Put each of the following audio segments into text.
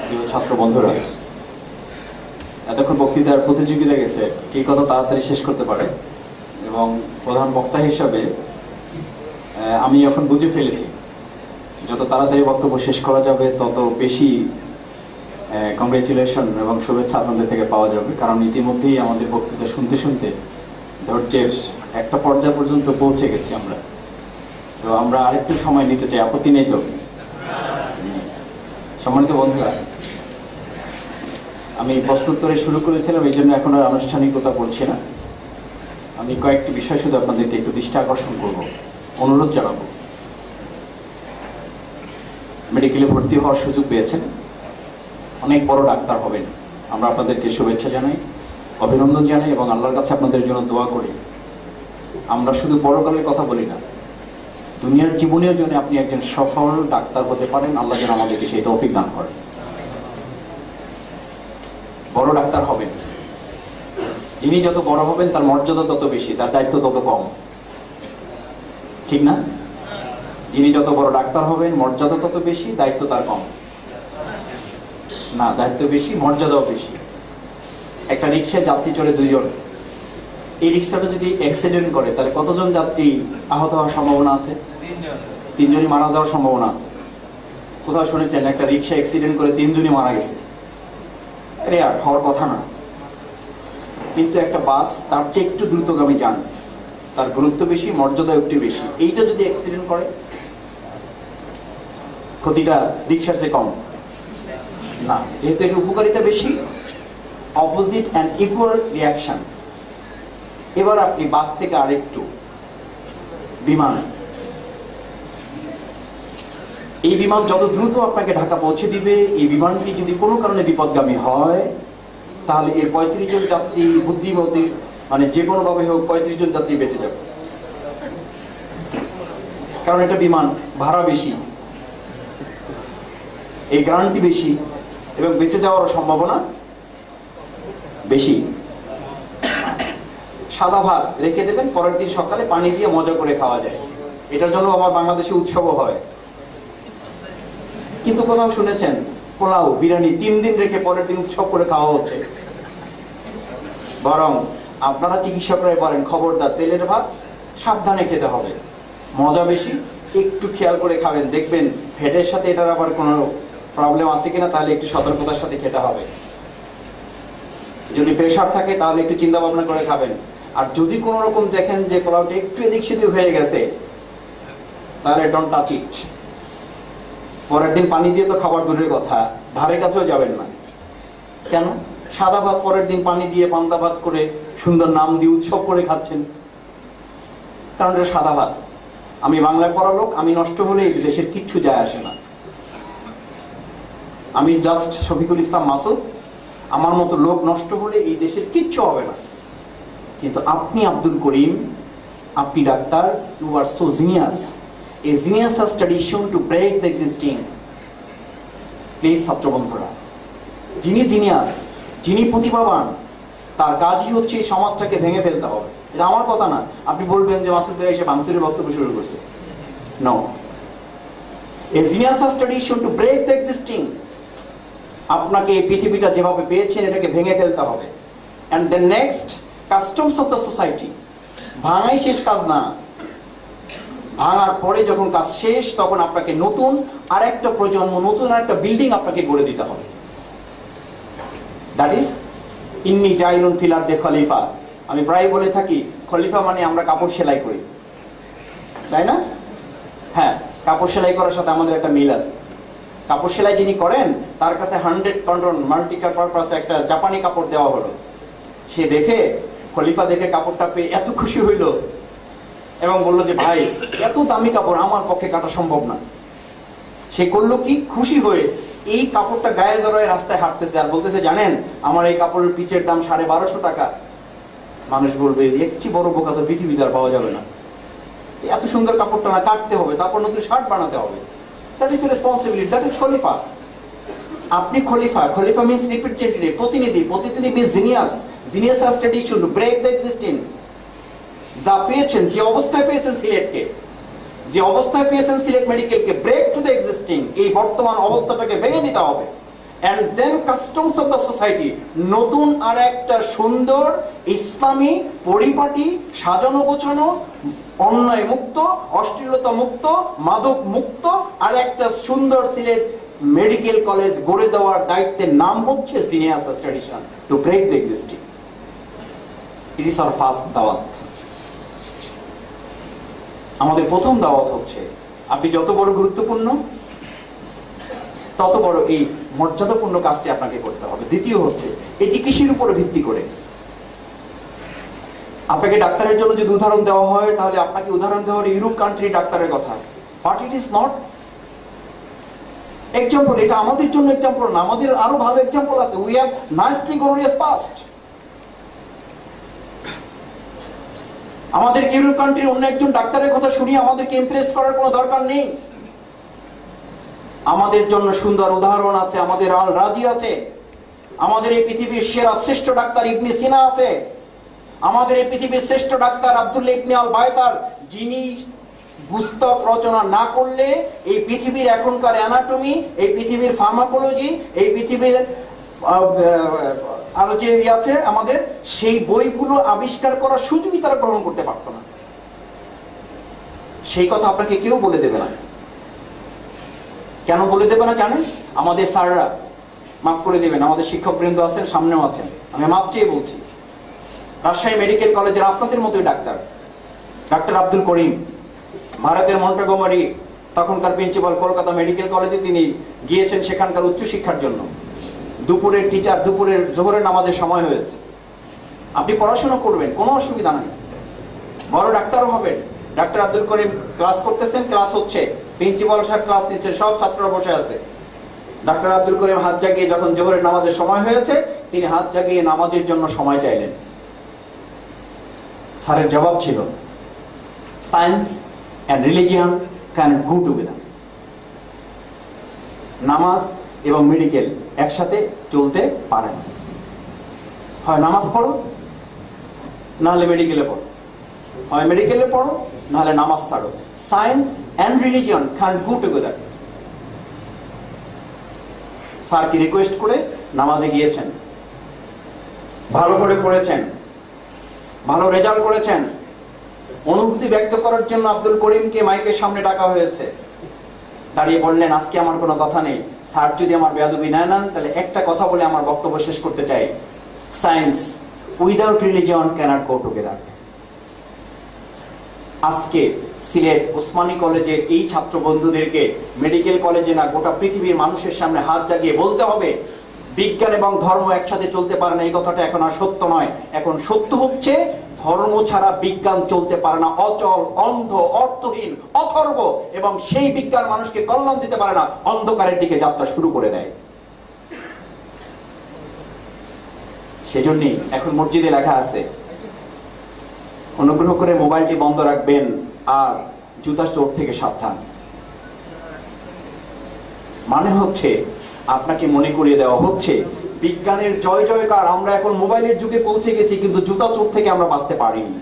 প্রিয় ছাত্র বন্ধুরা, এতক্ষণ বক্তৃতার প্রতিযোগিতা গেছে কে কত তাড়াতাড়ি শেষ করতে পারে, এবং প্রধান বক্তা হিসাবে আমি এখন বুঝে ফেলেছি যত তাড়াতাড়ি বক্তব্য শেষ করা যাবে তত বেশি কংগ্রেচুলেশন এবং শুভেচ্ছা আপনাদের থেকে পাওয়া যাবে। কারণ ইতিমধ্যেই আমাদের বক্তৃতা শুনতে শুনতে ধৈর্যের একটা পর্যায় পর্যন্ত পৌঁছে গেছি আমরা। তো আমরা আরেকটু সময় নিতে চাই, আপত্তি নেই তো? সম্মানিত বন্ধুরা, আমি প্রশ্নোত্তরে শুরু করেছিলাম, এই জন্য এখন আর আনুষ্ঠানিকতা বলছি না। আমি কয়েকটি বিষয় শুধু আপনাদেরকে একটু দৃষ্টি আকর্ষণ করব, অনুরোধ জানাবো। মেডিকেলে ভর্তি হওয়ার সুযোগ পেয়েছেন, অনেক বড় ডাক্তার হবেন। আমরা আপনাদেরকে শুভেচ্ছা জানাই, অভিনন্দন জানাই এবং আল্লাহর কাছে আপনাদের জন্য দোয়া করি। আমরা শুধু পরকালের কথা বলি না, দুনিয়ার জীবনের জন্য আপনি একজন সফল ডাক্তার হতে পারেন। আল্লাহ যেন আমাদেরকে সেই তৌফিক দান করেন। বড় ডাক্তার হবেন, যিনি যত বড় হবেন তার মর্যাদা তত বেশি, তার দায়িত্ব তত কম, ঠিক না? যিনি যত বড় ডাক্তার হবেন মর্যাদা তত বেশি, দায়িত্ব তার কম না, দায়িত্ব বেশি, মর্যাদাও বেশি। একটা রিক্সায় যাত্রী চড়ে দুইজন, এই রিক্সাটা যদি অ্যাক্সিডেন্ট করে তাহলে কতজন যাত্রী আহত হওয়ার সম্ভাবনা আছে? তিনজনই মারা যাওয়ার সম্ভাবনা আছে। কোথাও শুনেছেন একটা রিক্সা অ্যাক্সিডেন্ট করে তিনজনই মারা গেছে? আরে আর হওয়ার কথা না। কিন্তু একটা বাস তার চেয়ে একটু দ্রুতগামী যান, তার গুরুত্ব বেশি, মর্যাদা একটু বেশি। এইটা যদি অ্যাক্সিডেন্ট করে ক্ষতিটা রিক্সার চেয়ে কম না, যেহেতু এর উপকারিতা বেশি। Opposite and equal reaction. এবার আপনি বাস থেকে আরেকটু বিমান, এই বিমান যত দ্রুত আপনাকে ঢাকা পৌঁছে দিবে, এই বিমানটি যদি কোনো কারণে বিপদগামী হয় তাহলে এর 35 জন যাত্রী, বুদ্ধিমতী মানে যে কোনো ভাবে হোক 35 জন যাত্রী বেঁচে যাবে। কারণ এটা বিমান, ভাড়া বেশি, এই গ্যারান্টি বেশি এবং বেঁচে যাওয়ার সম্ভাবনা বেশি। সাদা ভাত রেখে দেবেন, পরের দিন সকালে পানি দিয়ে মজা করে খাওয়া যায়। এটার জন্য আমার বাংলাদেশে উৎসবও হয়। কিন্তু কোথাও শুনেছেন পোলাও, বিরিয়ানি 3 দিন রেখে পরের দিন উৎসব করে খাওয়া হচ্ছে? বরং আপনারা চিকিৎসকরাই বলেন খবরদার তেলের ভাত সাবধানে খেতে হবে, মজা বেশি, একটু খেয়াল করে খাবেন, দেখবেন ফ্যাটের সাথে এটার আবার কোনো প্রবলেম আছে কিনা, তাহলে একটু সতর্কতার সাথে খেতে হবে। যদি প্রেশার থাকে তাহলে একটু চিন্তা ভাবনা করে খাবেন। আর যদি কোনো রকম দেখেন যে পোলাওটা একটু এদিক সেদিক হয়ে গেছে তাহলে ডোন্ট টাচ ইট। পরের দিন পানি দিয়ে তো খাবার দূরের কথা, ধারে কাছেও যাবেন না। কেন? সাদা ভাত পরের দিন পানি দিয়ে পান্তা ভাত করে সুন্দর নাম দিয়ে উৎসব করে খাচ্ছেন, কারণ এটা সাদা ভাত। আমি বাংলায় পড়া লোক, আমি নষ্ট হলে এই দেশের কিচ্ছু যায় আসে না। আমি জাস্ট শফিকুল ইসলাম মাসুদ, আমার মতো লোক নষ্ট হলে এই দেশের কিচ্ছু হবে না। কিন্তু আপনি আব্দুল করিম, আপনি doctor, you are so genius. A genius has studied shown to break the existing. Please ছাত্র বন্ধুরা, যিনি জিনিয়াস, যিনি প্রতিভাবান, তার কাজই হচ্ছে এই সমাজটাকে ভেঙে ফেলতে হবে। এটা আমার কথা না। আপনি বলবেন যে মাসুদ ভাই এসে ভাঙচুরের বক্তব্য শুরু করছে। No, a genius has studied shown to break the existing. আপনাকে এই পৃথিবীটা যেভাবে পেয়েছেন এটাকে ভেঙে ফেলতে হবে। and the next customs of the society. ভাঙাই শেষ কাজ না, ভাঙার পরে যখন কাজ শেষ তখন আপনাকে নতুন আরেকটা প্রজন্ম, নতুন আরেকটা বিল্ডিং আপনাকে গড়ে দিতে হবে। দ্যাট ইজ ইন্নী জাইলুন ফিল আরদি খলিফা। আমি প্রায় বলে থাকি খলিফা মানে আমরা কাপড় সেলাই করি, তাই না? হ্যাঁ, কাপড় সেলাই করার সাথে আমাদের একটা মিল আছে। কাপড় সেলাই যিনি করেন তার কাছে 100 কন্ট্রোল মাল্টি পারপাস একটা জাপানি কাপড় দেওয়া হলো। সে দেখে, খলিফা দেখে কাপড়টা পেয়ে এত খুশি হইল এবং বললো যে ভাই এত দামি কাপড় আমার পক্ষে কাটা সম্ভব না। সে করলো কি, খুশি হয়ে এই কাপড়টা গায়ে জড়ায় রাস্তায় হাঁটতেছে আর বলতেছে জানেন আমার এই কাপড়ের পিচের দাম 1250 টাকা। মানুষ বলবে একটি বড় বোকা তো পৃথিবীতে আর পাওয়া যাবে না, এত সুন্দর কাপড়টা না কাটতে হবে, তারপর নতুন শার্ট বানাতে হবে। That is responsibility, that is খলিফা। আপনি খলিফা, খলিফা মিন্স রিপ্রেজেন্টেটিভ, প্রতিনিধি, প্রতিনিধি means genius. Genius has studied to break the existing. যা পেয়েছেন, যে অবস্থায় পেয়েছেন সিলেটকে, যে অবস্থায় পেয়েছেন সিলেট মেডিকেলকে, ব্রেক টু দ্য এক্সিস্টিং, এই বর্তমান অবস্থাটাকে ভেঙে দিতে হবে। and then customs of the society, নতুন আর একটা সুন্দর ইসলামী পরিপাটি সাজানো গোছানো অন্যায় মুক্ত অশ্লীলতা মুক্ত মাদক মুক্ত আর একটা সুন্দর সিলেট মেডিকেল কলেজ গড়ে দেওয়ার দায়িত্বের নাম হচ্ছে genius tradition to break the existing. It is our first দাওয়াত। আমাদের প্রথম দাওয়াত হচ্ছে আপনি যত বড় গুরুত্বপূর্ণ তত বড় এই মর্যাদাপূর্ণ কাজটি আপনাকে করতে হবে। দ্বিতীয় হচ্ছে এটি কিসের উপরে ভিত্তি করে? আপনাকে ডাক্তারের জন্য যদি উদাহরণ দেওয়া হয় তাহলে আপনাকে উদাহরণ দেওয়া হয় ইউরোপ কান্ট্রি ডাক্তারের কথা, but it is not example. এটা আমাদের জন্য এক্সাম্পল না, আমাদের আরো ভালো এক্সাম্পল আছে। We have nicely glorious past. আমাদের ইউরোপ কান্ট্রির অন্য একজন ডাক্তারের কথা শুনিয়ে আমাদেরকে ইমপ্রেস করার কোনো দরকার নেই। আমাদের জন্য সুন্দর উদাহরণ আছে, আমাদের আল রাজি আছে, আমাদের এই পৃথিবীর সেরা শ্রেষ্ঠ ডাক্তার ইবনে সিনা আছে, আমাদের এই পৃথিবীর শ্রেষ্ঠ ডাক্তার আব্দুল্লাহ ইবনে আল বায়তার, যিনি পুস্তক রচনা না করলে এই পৃথিবীর এখনকার অ্যানাটমি, এই পৃথিবীর ফার্মাকোলজি, এই পৃথিবীর আরো যে আছে আমাদের সেই বইগুলো আবিষ্কার করার সুযোগই তারা গ্রহণ করতে পারতো না। সেই কথা আপনাকে কেউ বলে দেবে না। কেন বলে দেবে না জানেন? আমাদের স্যাররা, মাফ করে দেবেন, আমাদের শিক্ষকবৃন্দ আছেন, সামনেও আছেন, আমি মাপ চেয়ে বলছি, রাজশাহী মেডিকেল কলেজের আপনাদের মতোই ডাক্তার, ডাক্তার আব্দুল করিম, ভারতের মন্টেগোমারি তখনকার প্রিন্সিপাল, কলকাতা মেডিকেল কলেজে তিনি গিয়েছেন সেখানকার উচ্চশিক্ষার জন্য। দুপুরের টিচার, দুপুরের জোহরের নামাজের সময় হয়েছে, আপনি পড়াশোনা করবেন, কোনো অসুবিধা নাই, বড় ডাক্তারও হবেন। ডাক্তার আব্দুল করিম ক্লাস করতেছেন, ক্লাস হচ্ছে, প্রিন্সিপাল সাহেব ক্লাস নিচ্ছেন, সব ছাত্ররা বসে আছে। ডাক্তার আব্দুল করিম হাত জাগিয়ে যখন জোহরের নামাজের সময় হয়েছে তিনি হাত জাগিয়ে নামাজের জন্য সময় চাইলেন। স্যারের জবাব ছিল, science and religion can go together. নামাজ এবং মেডিকেল একসাথে চলতে পারে না। হয় নামাজ পড়ো নাহলে মেডিকেলে পড়ো, হয় মেডিকেলে পড়ো নাহলে নামাজ ছাড়ো। Science and religion can go together. স্যারকে রিকোয়েস্ট করে নামাজে গিয়েছেন, ভালো করে পড়েছেন, ভালো রেজাল্ট করেছেন। অনুভূতি ব্যক্ত করার জন্য আব্দুল করিমকে মাইকের সামনে ডাকা হয়েছে। দাঁড়িয়ে বললেন, আজকে আমার কোনো কথা নেই, স্যার যদি আমার বেয়াদবি না নেন তাহলে একটা কথা বলে আমার বক্তব্য শেষ করতে চাই। Science without religion can't go together. আজকে সিলেট ওসমানী কলেজের এই ছাত্র বন্ধুদেরকে মেডিকেল কলেজে না গোটা পৃথিবীর মানুষের সামনে হাত জাগিয়ে বলতে হবে, বিজ্ঞান এবং ধর্ম একসাথে চলতে পারে না। এই কথাটা এখন আর সত্য নয়, এখন সত্য হচ্ছে ধর্ম ছাড়া বিজ্ঞান চলতে পারে না, অচল, অন্ধ, অর্থহীন, অথর্ব, এবং সেই বিজ্ঞান মানুষকে কল্যাণ দিতে পারে না, অন্ধকারের দিকে যাত্রা শুরু করে দেয়। সেজন্যই এখন মসজিদে লেখা আছে, অনুগ্রহ করে মোবাইলটি বন্ধ রাখবেন আর জুতা চোর থেকে সাবধান। মানে হচ্ছে আপনাকে মনে করিয়ে দেওয়া হচ্ছে বিজ্ঞানের জয় জয়কার, আমরা এখন মোবাইলের যুগে পৌঁছে গেছি, কিন্তু জুতা চোর থেকে আমরা বাঁচতে পারিনি।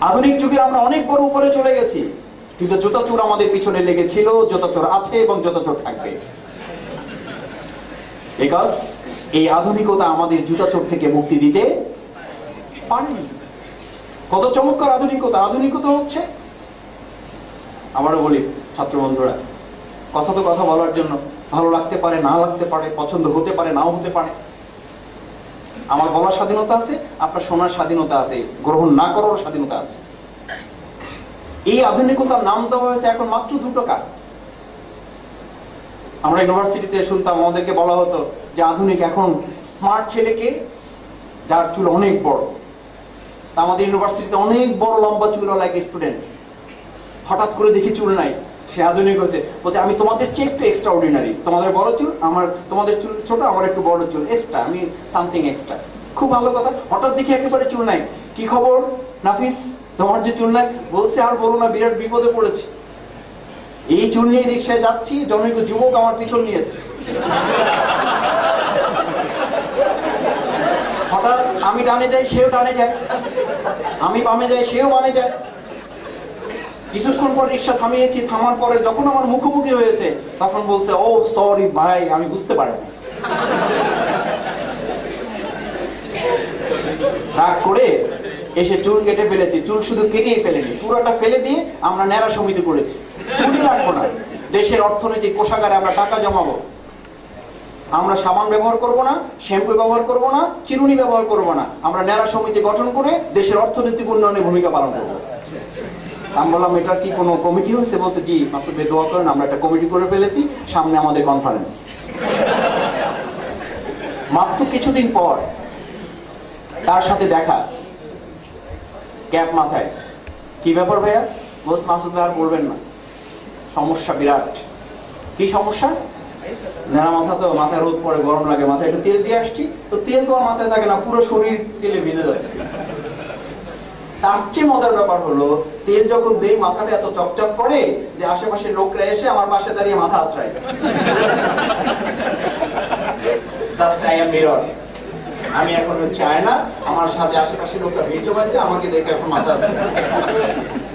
আধুনিক যুগে আমরা অনেক বড় উপরে চলে গেছি, কিন্তু জুতা চোর আমাদের পিছনে লেগেছিল, জুতা চোর আছে এবং জুতা চোর থাকবে। বিকজ এই আধুনিকতা আমাদের জুতা চোর থেকে মুক্তি দিতে পারেনি। কত চমৎকার আধুনিকতা! আধুনিকতা হচ্ছে, আবারও বলি ছাত্র বন্ধুরা, কথা তো কথা বলার জন্য, ভালো লাগতে পারে, না লাগতে পারে, পছন্দ হতে পারে, নাও হতে পারে। আমার বলার স্বাধীনতা আছে, আপনার শোনার স্বাধীনতা আছে, গ্রহণ না করার স্বাধীনতা আছে। এই আধুনিকতার নাম দেওয়া হয়েছে এখন মাত্র 2 টাকা। আমরা ইউনিভার্সিটিতে শুনতাম, আমাদেরকে বলা হতো যে আধুনিক এখন স্মার্ট ছেলেকে যার চুল অনেক বড়। আমাদের ইউনিভার্সিটিতে অনেক বড় লম্বা চুল লাগে স্টুডেন্ট, হঠাৎ করে দেখি চুল নাই, সে আধুনিক হয়েছে, বলছে আমি তোমাদের চেয়ে একটু এক্সট্রা অর্ডিনারি, তোমাদের বড় চুল, আমার তোমাদের চুল ছোট, আমার একটু বড় চুল, এক্সট্রা, আমি সামথিং এক্সট্রা। খুব ভালো কথা। হঠাৎ দেখি একেবারে চুল নাই, কি খবর নাফিস, তোমার যে চুল নাই? বলছে আর বলো না, বিরাট বিপদে পড়েছি, এই চুল নিয়ে রিক্সায় যাচ্ছি, জনৈক যুবক আমার পিছন নিয়েছে। হঠাৎ আমি ডানে যাই, সেও ডানে যায়, আমি বামে যাই, সেও বামে যায়। কিছুক্ষণ পর রিক্সা থামিয়েছি, থামার পরে যখন আমার মুখোমুখি হয়েছে তখন বলছে, ও সরি ভাই, আমি বুঝতে পারিনি। রাগ করে এসে চুল কেটে ফেলেছি। চুল শুধু কেটেই ফেলেনি, পুরোটা ফেলে দিয়ে আমরা ন্যাড়া সমিতি করেছি। চুলই রাখবো না, দেশের অর্থনৈতিক কোষাগারে আমরা টাকা জমাবো। আমরা সাবান ব্যবহার করব না, শ্যাম্পু ব্যবহার করব না, চিরুনি ব্যবহার করব না। আমরা ন্যাড়া সমিতি গঠন করে দেশের অর্থনৈতিক উন্নয়নে ভূমিকা পালন করব। আমি বললাম, এটা কি কোনো কমিটি হয়েছে? বলছে, জি মাসুদ ভাই দোয়া করেন, আমরা একটা কমিটি করে ফেলেছি, সামনে আমাদের কনফারেন্স। মাত্র কিছুদিন পর তার সাথে দেখা, ক্যাপ মাথায়। কি ব্যাপার ভাইয়া? বলছে, মাসুদ ভাই আর বলবেন না, সমস্যা বিরাট। কি সমস্যা? নেড়া মাথা তো, মাথায় রোদ পড়ে, গরম লাগে, মাথায় একটু তেল দিয়ে আসছি, তো তেল তো আর মাথায় থাকে না, পুরো শরীর তেলে ভিজে যাচ্ছে। তার চেয়ে মজার ব্যাপার হলো, তেল যখন দেই মাথাটা এত চকচক করে যে আশেপাশের লোকরা এসে আমার পাশে দাঁড়িয়ে মাথা আশ্রয়। Just I am mirror. আমি এখন চাই না, আমার সাথে আশেপাশের লোকরা ভিড় জমাইছে, আমাকে দেখে এখন মাথা আশ্রয়।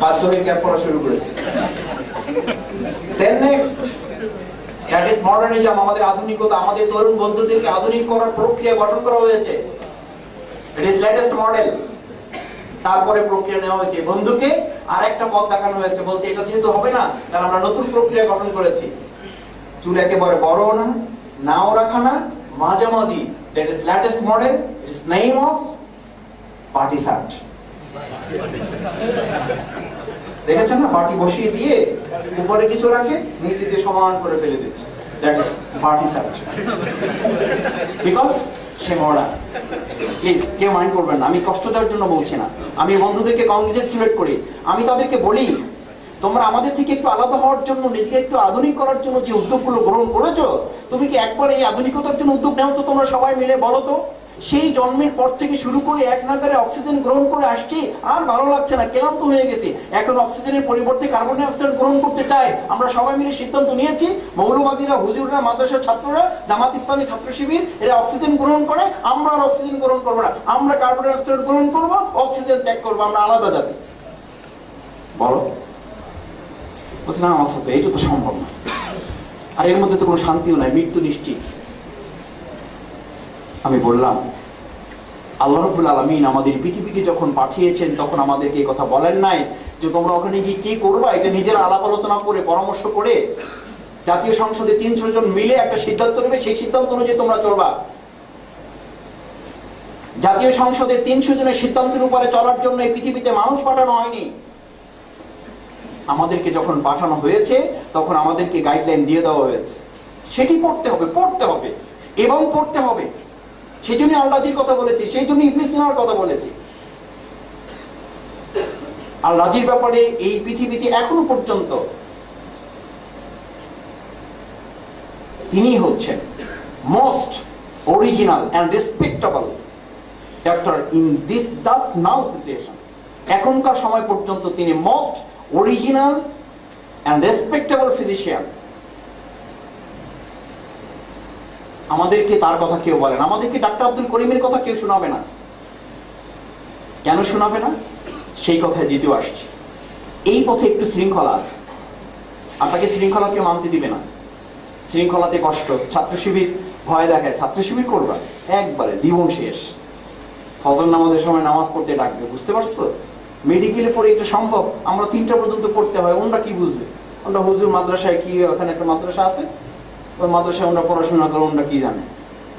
বাধ্য হয়ে ক্যাপ পড়া শুরু করেছে। Then next, that is modernism. আমাদের আধুনিকতা, আমাদের তরুণ বন্ধুদেরকে আধুনিক করার প্রক্রিয়া গঠন করা হয়েছে। It is latest model. তারপরে প্রক্রিয়া নেওয়া হয়েছে, বন্ধুকে আর একটা পথ দেখানো হয়েছে। বলছে, এটা যেহেতু হবে না, তাহলে আমরা নতুন প্রক্রিয়া গঠন করেছি। চুল একেবারে বড় না, নাও রাখা না, মাঝামাঝি। That is latest model. It's name off party shirt. দেখেছেন না? পার্টি বসিয়ে দিয়ে উপরে কিছু রাখে, নিচে দিয়ে সমান করে ফেলে দিচ্ছে। That is party shirt. Because say modern. Please কেউ মাইন্ড করবেন না, আমি কষ্ট দেওয়ার জন্য বলছি না, আমি বন্ধুদেরকে কংগ্রেচুলেট করি। আমি তাদেরকে বলি, তোমরা আমাদের থেকে একটু আলাদা হওয়ার জন্য, নিজেকে একটু আধুনিক করার জন্য যে উদ্যোগগুলো গ্রহণ করেছো, তুমি কি একবার এই আধুনিকতার জন্য উদ্যোগ নেও তো? তোমরা সবাই মিলে বলো তো। সেই জন্মের পর থেকে শুরু করে এক নাগারে অক্সিজেন গ্রহণ করে আসছি, আর ভালো লাগছে না, ক্লান্ত হয়ে গেছি, এখন অক্সিজেনের পরিবর্তে কার্বন ডাই অক্সাইড গ্রহণ করতে চাই। আমরা সবাই মিলে সিদ্ধান্ত নিয়েছি, মৌলবাদীরা, হুজুররা, মাদ্রাসার ছাত্ররা, জামাত ইসলামী ছাত্র শিবির, এরা অক্সিজেন গ্রহণ করে, আমরা আর অক্সিজেন গ্রহণ করবো না। আমরা কার্বন ডাই অক্সাইড গ্রহণ করবো, অক্সিজেন ত্যাগ করবো। আমরা আলাদা জাতি। বলো। বলছে, না আমার সাথে এটা তো সম্ভব না, আর এর মধ্যে তো কোনো শান্তিও নাই, মৃত্যু নিশ্চিত। আমি বললাম, আল্লাহ রাব্বুল আলামিন আমাদের পৃথিবীতে যখন পাঠিয়েছেন তখন আমাদেরকে এই কথা বলেন নাই যে তোমরা ওখানে গিয়ে কি করবা? এটা নিজের আলাপ আলোচনা করে, পরামর্শ করে, জাতীয় সংসদে 300 জন মিলে একটা সিদ্ধান্ত নেবে, সেই সিদ্ধান্ত অনুযায়ী তোমরা চলবা। জাতীয় সংসদে 300 জনের সিদ্ধান্তের উপরে চলার জন্য এই পৃথিবীতে মানুষ পাঠানো হয়নি। আমাদেরকে যখন পাঠানো হয়েছে তখন আমাদেরকে গাইডলাইন দিয়ে দেওয়া হয়েছে, সেটি পড়তে হবে, পড়তে হবে এবং পড়তে হবে। সেই জন্য আল-রাজির কথা বলেছি, সেই জন্য ইবনে সিনার কথা বলেছি। আল-রাজির ব্যাপারে এই পৃথিবীতে এখনো পর্যন্ত তিনি হচ্ছেন most original and respectable doctor in this just now situation. এখনকার সময় পর্যন্ত তিনি most original and respectable physician. আমাদেরকে তার কথা কেউ বলেন, আমাদেরকে ডাক্তার আব্দুল করিমের কথা কেউ শোনাবে না। কেন শোনাবে না? সেই কথায় দ্বিতীয় আসছে। এই পথে একটু শৃঙ্খলা আছে, আপনাকে শৃঙ্খলা কেউ মানতে দিবে না। শৃঙ্খলাতে কষ্ট। ছাত্র শিবির ভয় দেখায়, ছাত্র শিবির করবা, একবারে জীবন শেষ। ফজর নামাজের সময় নামাজ পড়তে ডাকবে, বুঝতে পারছো? মেডিকেলে পড়ে এটা সম্ভব? আমরা 3টা পর্যন্ত পড়তে হয়, ওনরা কি বুঝবে? ওনরা হুজুর মাদ্রাসায়, কি ওখানে একটা মাদ্রাসা আছে, ওই মাদ্রাসায় ওনরা পড়াশোনা করে, ওনরা কি জানে?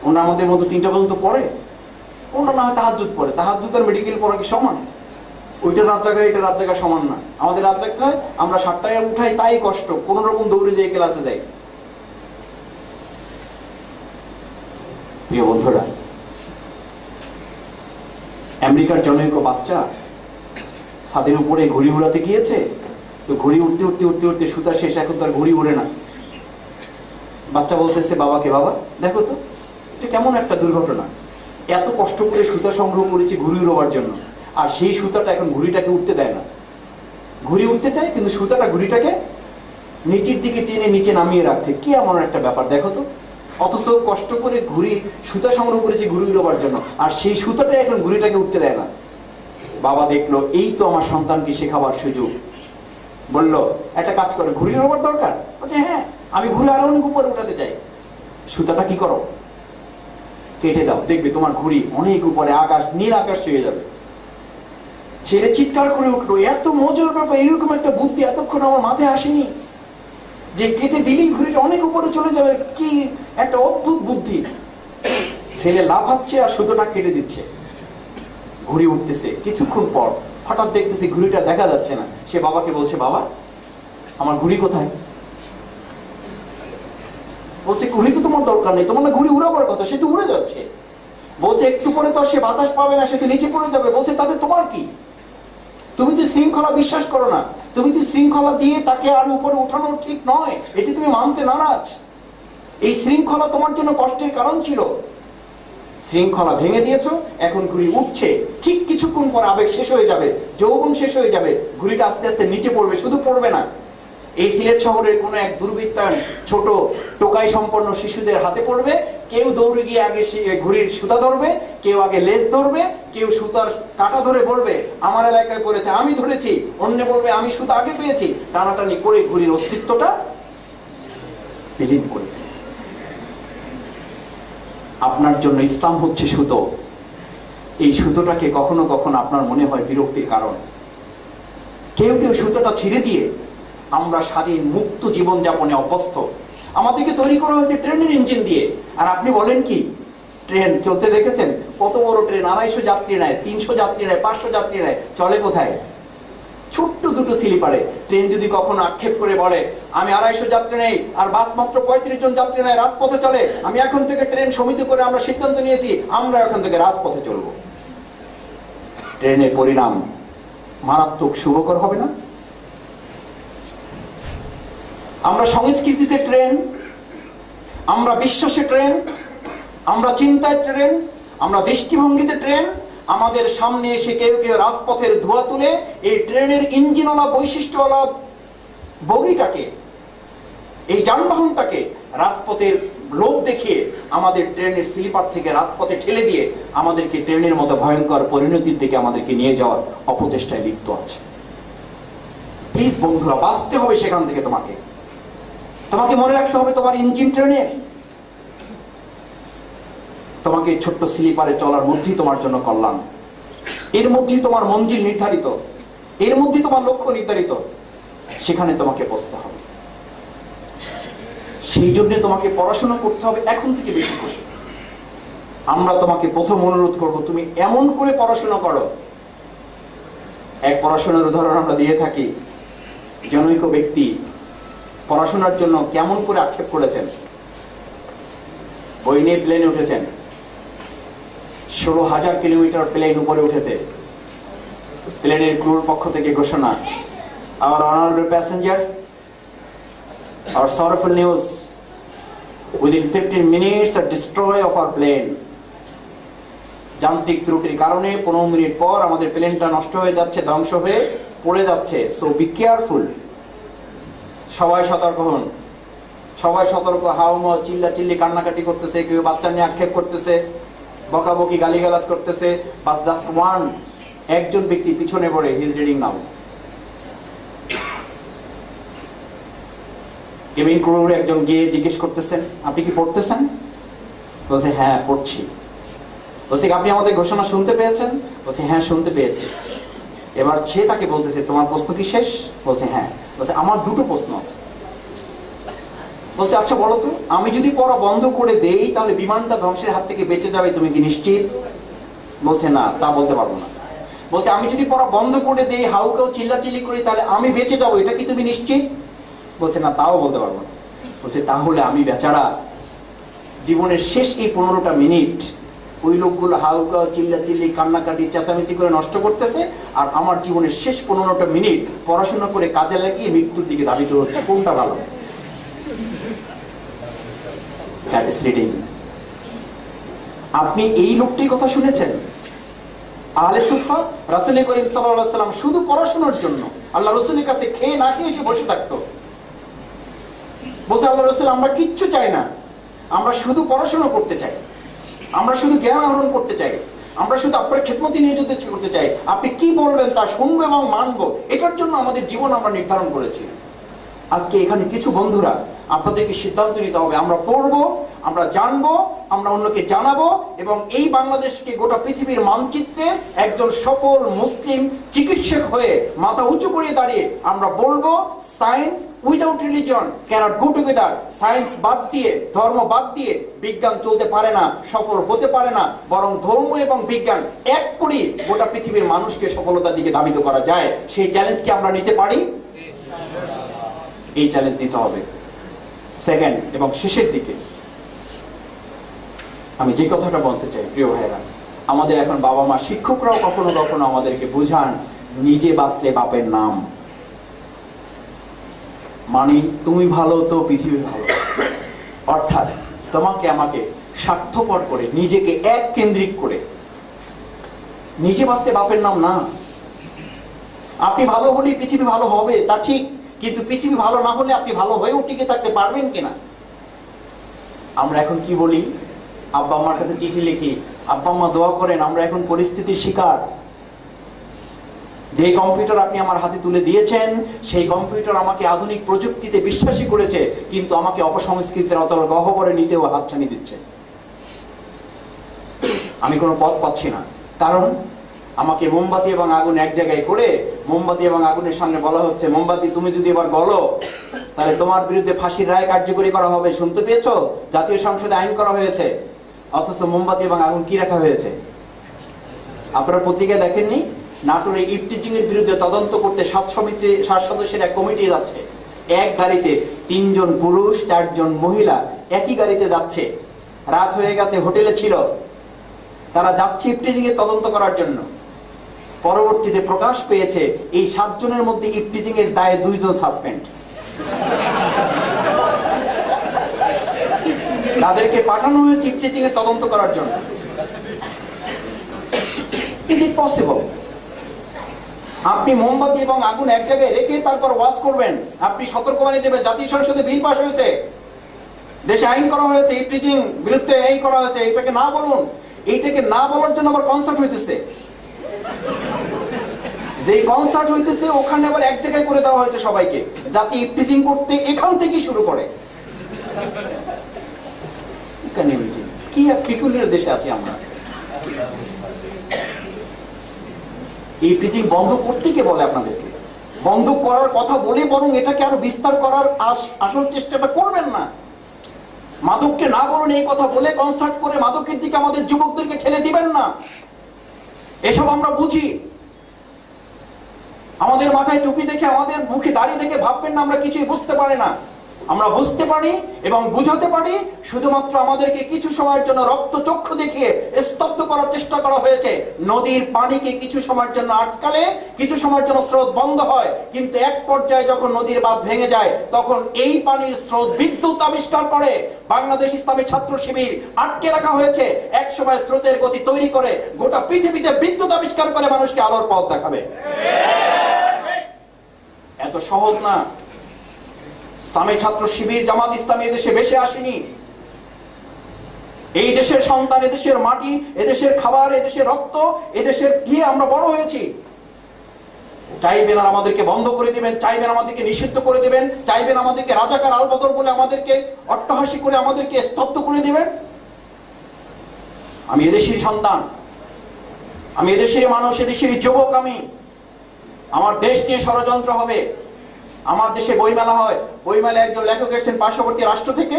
ওনরা আমাদের মতো 3টা পর্যন্ত পড়ে? ওনরা না হয় তাহাজ্জুদ পড়ে। তাহাজ্জুদ আর মেডিকেল পড়া কি সমান? ওইটা রাত জায়গায়, এটা রাত জায়গা সমান না। আমাদের রাত জাগতে হয়, আমরা 7টায় উঠাই, তাই কষ্ট, কোন রকম দৌড়ে যাই ক্লাসে যাই। প্রিয় বন্ধুরা, আমেরিকার জনৈক বাচ্চা ছাদের উপরে ঘুড়ি উড়াতে গিয়েছে, তো ঘুড়ি উঠতে উঠতে উঠতে উঠতে সুতা শেষ, এখন তো আর ঘুড়ি উড়ে না। বাচ্চা বলতেছে বাবাকে, বাবা দেখো তো এটা কেমন একটা দুর্ঘটনা, এত কষ্ট করে সুতা সংগ্রহ করেছি ঘুড়ি উড়াবার জন্য, আর সেই সুতাটা এখন ঘুড়িটাকে উঠতে দেয় না। ঘুড়ি উঠতে চায় কিন্তু সুতাটা ঘুড়িটাকে নিচের দিকে টেনে নিচে নামিয়ে রাখছে। কি এমন একটা ব্যাপার দেখো তো, অথচ কষ্ট করে ঘুড়ি সুতা সংগ্রহ করেছি ঘুড়ি উড়াবার জন্য, আর সেই সুতাটা এখন ঘুড়িটাকে উঠতে দেয় না। বাবা দেখলো এই তো আমার সন্তানকে শেখাবার সুযোগ, বলল একটা কাজ করে, ঘুড়ি ওড়াবার দরকার? বলছে হ্যাঁ, আমি ঘুরে আরো অনেক উপরে উঠাতে চাই। সুতাটা কি করো, কেটে দাও, দেখবে তোমার ঘুড়ি অনেক উপরে আকাশ, নীল আকাশ ছুঁয়ে যাবে। ছেলে চিৎকার করে উঠলো, এত মজার ব্যাপার, এরকম একটা বুদ্ধি এতক্ষণ আমার মাথায় আসেনি, যে কেটে দিলেই ঘুড়িটা অনেক উপরে চলে যাবে, কি একটা অদ্ভুত বুদ্ধি। ছেলে লাফাচ্ছে আর সুতোটা কেটে দিচ্ছে, ঘুড়ি উঠতেছে। কিছুক্ষণ পর হঠাৎ দেখতেছি ঘুড়িটা দেখা যাচ্ছে না। সে বাবাকে বলছে, বাবা আমার ঘুড়ি কোথায়? বলছে ঘুড়ি তো তোমার দরকার নেই, তোমার না ঘুড়ি উড়াবার কথা, সে তো উড়ে যাচ্ছে। বলছে একটু পরে তো সে বাতাস পাবে না, সে তো নিচে পড়ে যাবে। বলছে তাতে তোমার কি? তুমি তো শৃঙ্খলা বিশ্বাস করো না, তুমি তো শৃঙ্খলা দিয়ে তাকে আর উপরে উঠানো ঠিক নয়, এটি তুমি মানতে নারাজ। এই শৃঙ্খলা তোমার জন্য কষ্টের কারণ ছিল, শৃঙ্খলা ভেঙে দিয়েছো, এখন ঘুড়ি উঠছে। ঠিক কিছুক্ষণ পর আবেগ শেষ হয়ে যাবে, যৌবন শেষ হয়ে যাবে, ঘুড়িটা আস্তে আস্তে নিচে পড়বে। শুধু পড়বে না, এই সিলেট শহরের কোন এক দুর্বৃত্তায়ন ছোট টোকাই সম্পন্ন শিশুদের হাতে পড়বে। কেউ দৌড়ে গিয়ে আগে ঘুড়ির সুতা ধরবে, কেউ আগে লেজ ধরবে, কেউ সুতার কাটা ধরে বলবে আমার এলাকায় পড়েছে, আমি ধরেছি। অন্য বলবে আমি সুতা আগে পেয়েছি। টানাটানি করে ঘুড়ির অস্তিত্বটা বিলীন করে ফেলে। আপনার জন্য ইসলাম হচ্ছে সুতো। এই সুতোটাকে কখনো কখনো আপনার মনে হয় বিরক্তির কারণ। কেউ কেউ সুতোটা ছেড়ে দিয়ে আমরা স্বাধীন মুক্ত জীবন যাপনে অভ্যস্ত। আমাদেরকে তৈরি করা হয়েছে ট্রেনের ইঞ্জিন দিয়ে। আর আপনি বলেন কি, ট্রেন চলতে দেখেছেন? কত বড় ট্রেন, 250 যাত্রী নেয়, 300 যাত্রী নেয়, 500 যাত্রী নেয়, চলে কোথায়? ছোট্ট দুটো স্লিপারে। ট্রেন যদি কখনো আক্ষেপ করে বলে আমি 250 যাত্রী নেই আর বাস মাত্র 35 জন যাত্রী নেয়, রাজপথে চলে, আমি এখন থেকে ট্রেন সমিতি করে আমরা সিদ্ধান্ত নিয়েছি আমরা এখন থেকে রাজপথে চলব, ট্রেনের পরিণাম মারাত্মক শুভকর হবে না? আমরা সংস্কৃতিতে ট্রেন, আমরা বিশ্বাসে ট্রেন, আমরা চিন্তায় ট্রেন, আমরা দৃষ্টিভঙ্গিতে ট্রেন। আমাদের সামনে এসে কেউ কেউ রাজপথের ধোঁয়া তুলে এই ট্রেনের ইঞ্জিনওয়ালা বৈশিষ্ট্যওয়ালা বগিটাকে, এই যানবাহনটাকে রাজপথের লোভ দেখিয়ে আমাদের ট্রেনের স্লিপার থেকে রাজপথে ঠেলে দিয়ে আমাদেরকে ট্রেনের মতো ভয়ঙ্কর পরিণতির দিকে আমাদেরকে নিয়ে যাওয়ার অপচেষ্টায় লিপ্ত আছে। প্লিজ বন্ধুরা, বাঁচতে হবে সেখান থেকে। তোমাকে মনে রাখতে হবে তোমার ইঞ্জিন ট্রেনের। তোমাকে ছোট্ট স্লিপারে চলার মধ্যেই তোমার জন্য কল্যাণ, এর মধ্যেই তোমার মঞ্জিল নির্ধারিত, এর মধ্যেই তোমার লক্ষ্য নির্ধারিত, সেখানে তোমাকে বসতে হবে। সেই জন্য তোমাকে পড়াশোনা করতে হবে এখন থেকে বেশি করে। আমরা তোমাকে প্রথম অনুরোধ করব, তুমি এমন করে পড়াশোনা করো। এক পড়াশোনার উদাহরণ আমরা দিয়ে থাকি। জনৈক ব্যক্তি পড়াশোনার জন্য কেমন করে আক্ষেপ করেছেন। বই নিয়ে প্লেনে উঠেছেন, 16,000 কিলোমিটার প্লেন উপরে উঠেছে। প্লেনের ক্রুর পক্ষ থেকে ঘোষণা, our honorable passenger, our sorrowful news, within 15 minutes the destroy of our plane. যান্ত্রিক ত্রুটির কারণে 15 মিনিট পর আমাদের প্লেনটা নষ্ট হয়ে যাচ্ছে, ধ্বংস হয়ে পড়ে যাচ্ছে, সো বি কেয়ারফুল। সবাই সতর্ক হন। সবাই সতর্ক, হাউমাউ চিল্লাচিল্লি কান্নাকাটি করতেছে, কেউ বাচ্চা নিয়ে আক্ষেপ করতেছে, বকাবকি গালিগালাজ করতেছে। বাস জাস্ট ওয়ান, একজন ব্যক্তি পিছনে পড়ে, he is reading now. Cabin ক্রুর একজন গিয়ে জিজ্ঞেস করতেছেন, আপনি কি পড়তেছেন? বলছে হ্যাঁ পড়ছি। বলছে আপনি আমাদের ঘোষণা শুনতে পেয়েছেন? বলছে হ্যাঁ শুনতে পেয়েছি। এবার সে তাকে বলতেছে তোমার প্রশ্ন কি শেষ? বলছে হ্যাঁ। বলছে আমার দুটো প্রশ্ন আছে। বলছে আচ্ছা বলো তো, আমি যদি পড়া বন্ধ করে দেই তাহলে বিমানটা ধ্বংসের হাত থেকে বেঁচে যাবে, তুমি কি নিশ্চিত? বলছে না, তা বলতে পারবো না। বলছে আমি যদি পড়া বন্ধ করে দেই, হাউকাউ চিল্লাচিল্লি করি, তাহলে আমি বেঁচে যাবো, এটা কি তুমি নিশ্চিত? বলছে না, তাও বলতে পারবো না। বলছে তাহলে আমি বেচারা জীবনের শেষ এই 15টা মিনিট ওই লোকগুলো হাউকাউ চিল্লাচিল্লি কান্নাকাটি চেঁচামেচি করে নষ্ট করতেছে, আর আমার জীবনের শেষ 15টা মিনিট পড়াশোনা করে কাজে লাগিয়ে মৃত্যুর দিকে ধাবিত হচ্ছে, কোনটা ভালো? আপনি এই লোকটির কথা শুনেছেন? আহলে সুফা রাসূল করিম সাল্লাল্লাহু আলাইহি ওয়াসাল্লাম শুধু পড়াশোনার জন্য আল্লাহ রাসূলের কাছে খেয়ে না খেয়ে এসে বসে থাকতো। বলতে আল্লাহ রাসূল আমরা কিচ্ছু চাই না, আমরা শুধু পড়াশোনা করতে চাই, আমরা শুধু জ্ঞান আহরণ করতে চাই, আমরা শুধু আপনার খেদমতি নিয়ে যদি করতে চাই, আপনি কি বলবেন তা শুনবো এবং মানবো, এটার জন্য আমাদের জীবন আমরা নির্ধারণ করেছি। আজকে এখানে কিছু বন্ধুরা, আপনাদেরকে সিদ্ধান্ত নিতে হবে, আমরা পড়বো, আমরা জানবো, আমরা অন্যকে জানাবো, এবং এই বাংলাদেশকে গোটা পৃথিবীর মানচিত্রে একজন সফল মুসলিম চিকিৎসক হয়ে মাথা উঁচু করে দাঁড়িয়ে আমরা বলবো, science without religion can't go together. Science বাদ দিয়ে, ধর্ম বাদ দিয়ে বিজ্ঞান চলতে পারে না, সফল হতে পারে না, বরং ধর্ম এবং বিজ্ঞান এক করে গোটা পৃথিবীর মানুষকে সফলতার দিকে ধাবিত করা যায়। সেই চ্যালেঞ্জকে আমরা নিতে পারি, এই চ্যালেঞ্জ নিতে হবে। সেকেন্ড এবং শেষের দিকে আমি যে কথাটা বলতে চাই, প্রিয় ভাইয়েরা, আমাদের এখন বাবা মা, শিক্ষকরাও কখনো কখনো আমাদেরকে বুঝান, নিজে বাঁচলে বাপের নাম, মানে তুমি ভালো তো পৃথিবী ভালো। অর্থাৎ তোমাকে আমাকে স্বার্থপর করে, নিজেকে এক কেন্দ্রিক করে নিজে বাঁচতে বাপের নাম না। আপনি ভালো হলেই পৃথিবী ভালো হবে, তা ঠিক, কিন্তু পৃথিবী ভালো না হলে আপনি ভালো হয়েও টিকে থাকতে পারবেন কিনা? আমরা এখন কি বলি, আব্বা আম্মার কাছে চিঠি লিখি, আব্বা আম্মা দোয়া করেন, আমরা এখন পরিস্থিতির শিকার। যে কম্পিউটার আপনি আমার হাতে তুলে দিয়েছেন, সেই কম্পিউটার আমাকে আধুনিক প্রযুক্তিতে বিশ্বাসী করেছে, কিন্তু আমাকে অপসংস্কৃতির অতল গহ্বরে নিতেও হাতছানি দিচ্ছে। আমি কোনো পথ পাচ্ছি না, কারণ আমাকে মোমবাতি এবং আগুন এক জায়গায় করে মোমবাতি এবং আগুনের সামনে বলা হচ্ছে, মোমবাতি তুমি যদি এবার গলো তাহলে তোমার বিরুদ্ধে ফাঁসির রায় কার্যকরী করা হবে। শুনতে পেয়েছো? জাতীয় সংসদে আইন করা হয়েছে, অথচ মোমবাতি এবং আগুন কি রাখা হয়েছে? আপনারা পত্রিকায় দেখেননি? নাটোরে ইফটিজিং এর বিরুদ্ধে তদন্ত করতে 7 সদস্যের এক কমিটি যাচ্ছে। এক গাড়িতে 3 জন পুরুষ 4 জন মহিলা একই গাড়িতে যাচ্ছে। রাত হয়ে গেছে, হোটেলে ছিল, তারা যাচ্ছে ইফটিজিং এর তদন্ত করার জন্য। পরবর্তীতে প্রকাশ পেয়েছে এই 7 জনের মধ্যে ইফটিজিং এর দায়ে 2 জন সাসপেন্ড। তাদেরকে পাঠানো হয়েছে ইফটিজিং এর তদন্ত করার জন্য। Is it possible? আপনি মোমবাতি এবং আগুন এক জায়গায় রেখে তারপর ওয়াজ করবেন, আপনি সতর্কবাণী দেবেন, জাতীয় সংসদে বিল পাস হয়েছে, দেশে আইন করা হয়েছে, ইফটিজিং বিরুদ্ধে এই করা হয়েছে, এটাকে না বলুন। এইটাকে না বলার জন্য আবার কনসার্ট হইতেছে। যে কনসার্ট হইতেছে ওখানে আবার এক জায়গায় করে দেওয়া হয়েছে সবাইকে, জাতি ইফটিজিং করতে এখান থেকেই শুরু করে। কি এক পিকুলিয়ার দেশে আছি আমরা। এই ইফটিজিং বন্ধ করতে কে বলে আপনাদেরকে? বন্ধ করার কথা বলে বরং এটাকে আরো বিস্তার করার আসল চেষ্টাটা করবেন না। মাদককে না বলুন এই কথা বলে কনসার্ট করে মাদকের দিকে আমাদের যুবকদেরকে ঠেলে দিবেন না। এসব আমরা বুঝি। আমাদের মাথায় টুপি দেখে, আমাদের মুখে দাড়ি দেখে ভাববেন না আমরা কিছুই বুঝতে পারি না। আমরা বুঝতে পারি এবং বুঝাতে পারি। শুধুমাত্র আমাদেরকে কিছু সময়ের জন্য রক্তচক্ষু দেখিয়ে স্তব্ধ করার চেষ্টা করা হয়েছে। নদীর পানিকে কিছু সময়ের জন্য আটকালে কিছু সময়ের জন্য স্রোত বন্ধ হয়, কিন্তু এক পর্যায়ে যখন নদীর বাঁধ ভেঙে যায় তখন এই পানির স্রোত বিদ্যুৎ আবিষ্কার করে। বাংলাদেশ ইসলামী ছাত্র শিবির আটকে রাখা হয়েছে, এক সময় স্রোতের গতি তৈরি করে গোটা পৃথিবীতে বিদ্যুৎ আবিষ্কার করে মানুষকে আলোর পথ দেখাবে। এত সহজ না। ইসলামী ছাত্র শিবির, জামাত ইসলামী এদেশে বেশি আসেনি। এই দেশের সন্তান, এদেশের মাটি, এদেশের খাবার, এদেশের রক্ত, এদেশের গিয়ে আমরা বড় হয়েছি। চাইবেন আর আমাদেরকে বন্ধ করে দিবেন, চাইবেন আমাদেরকে নিষিদ্ধ করে দিবেন, চাইবেন আমাদেরকে রাজাকার আলবদর বলে আমাদেরকে অট্টহাসি করে আমাদেরকে স্তব্ধ করে দিবেন। আমি এদেশের সন্তান, আমি এদেশের মানুষ, এদেশের যুবক। আমার দেশ নিয়ে ষড়যন্ত্র হবে। আমার দেশে বইমেলা হয়, বইমেলা একজন লেখক এসেছেন পার্শ্ববর্তী রাষ্ট্র থেকে,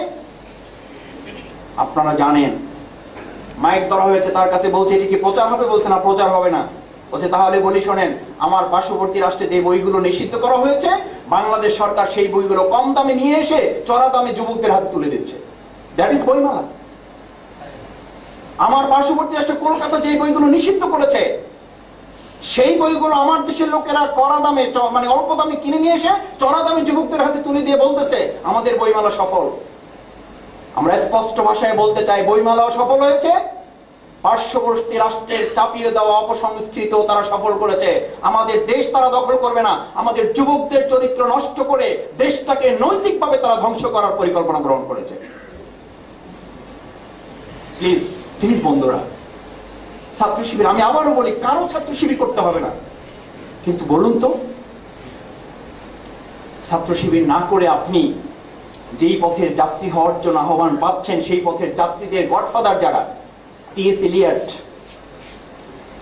আপনারা জানেন। মাইক ধরা হয়েছে তার কাছে, বলছে এটি কি প্রচার হবে? বলছে না, প্রচার হবে না। বলছে তাহলে বলি শোনেন, আমার পার্শ্ববর্তী রাষ্ট্রে যে বইগুলো নিষিদ্ধ করা হয়েছে, বাংলাদেশ সরকার সেই বইগুলো কম দামে নিয়ে এসে চড়া দামে যুবকদের হাতে তুলে দিচ্ছে। দ্যাট ইজ বইমেলা। আমার পার্শ্ববর্তী রাষ্ট্র কলকাতা যে বইগুলো নিষিদ্ধ করেছে, সেই বইগুলো আমার দেশের লোকেরা কড়া দামে, মানে অল্প দামে কিনে নিয়ে এসে চড়া দামে যুবকদের হাতে তুলে দিয়ে বলতেছে আমাদের বইমেলা সফল। আমরা স্পষ্ট ভাষায় বলতে চাই, বইমেলাও সফল হয়েছে, পার্শ্ববর্তী রাষ্ট্রের চাপিয়ে দেওয়া অপসংস্কৃত তারা সফল করেছে। আমাদের দেশ তারা দখল করবে না, আমাদের যুবকদের চরিত্র নষ্ট করে দেশটাকে নৈতিকভাবে তারা ধ্বংস করার পরিকল্পনা গ্রহণ করেছে। প্লিজ প্লিজ বন্ধুরা, ছাত্র শিবির, আমি আবারও বলি, কারো ছাত্র শিবির করতে হবে না, কিন্তু বলুন তো, ছাত্র শিবির না করে আপনি যেই পথের যাত্রী হওয়ার জন্য আহ্বান পাচ্ছেন, সেই পথের যাত্রীদের গডফাদার যারা, টি.এস. এলিয়ট,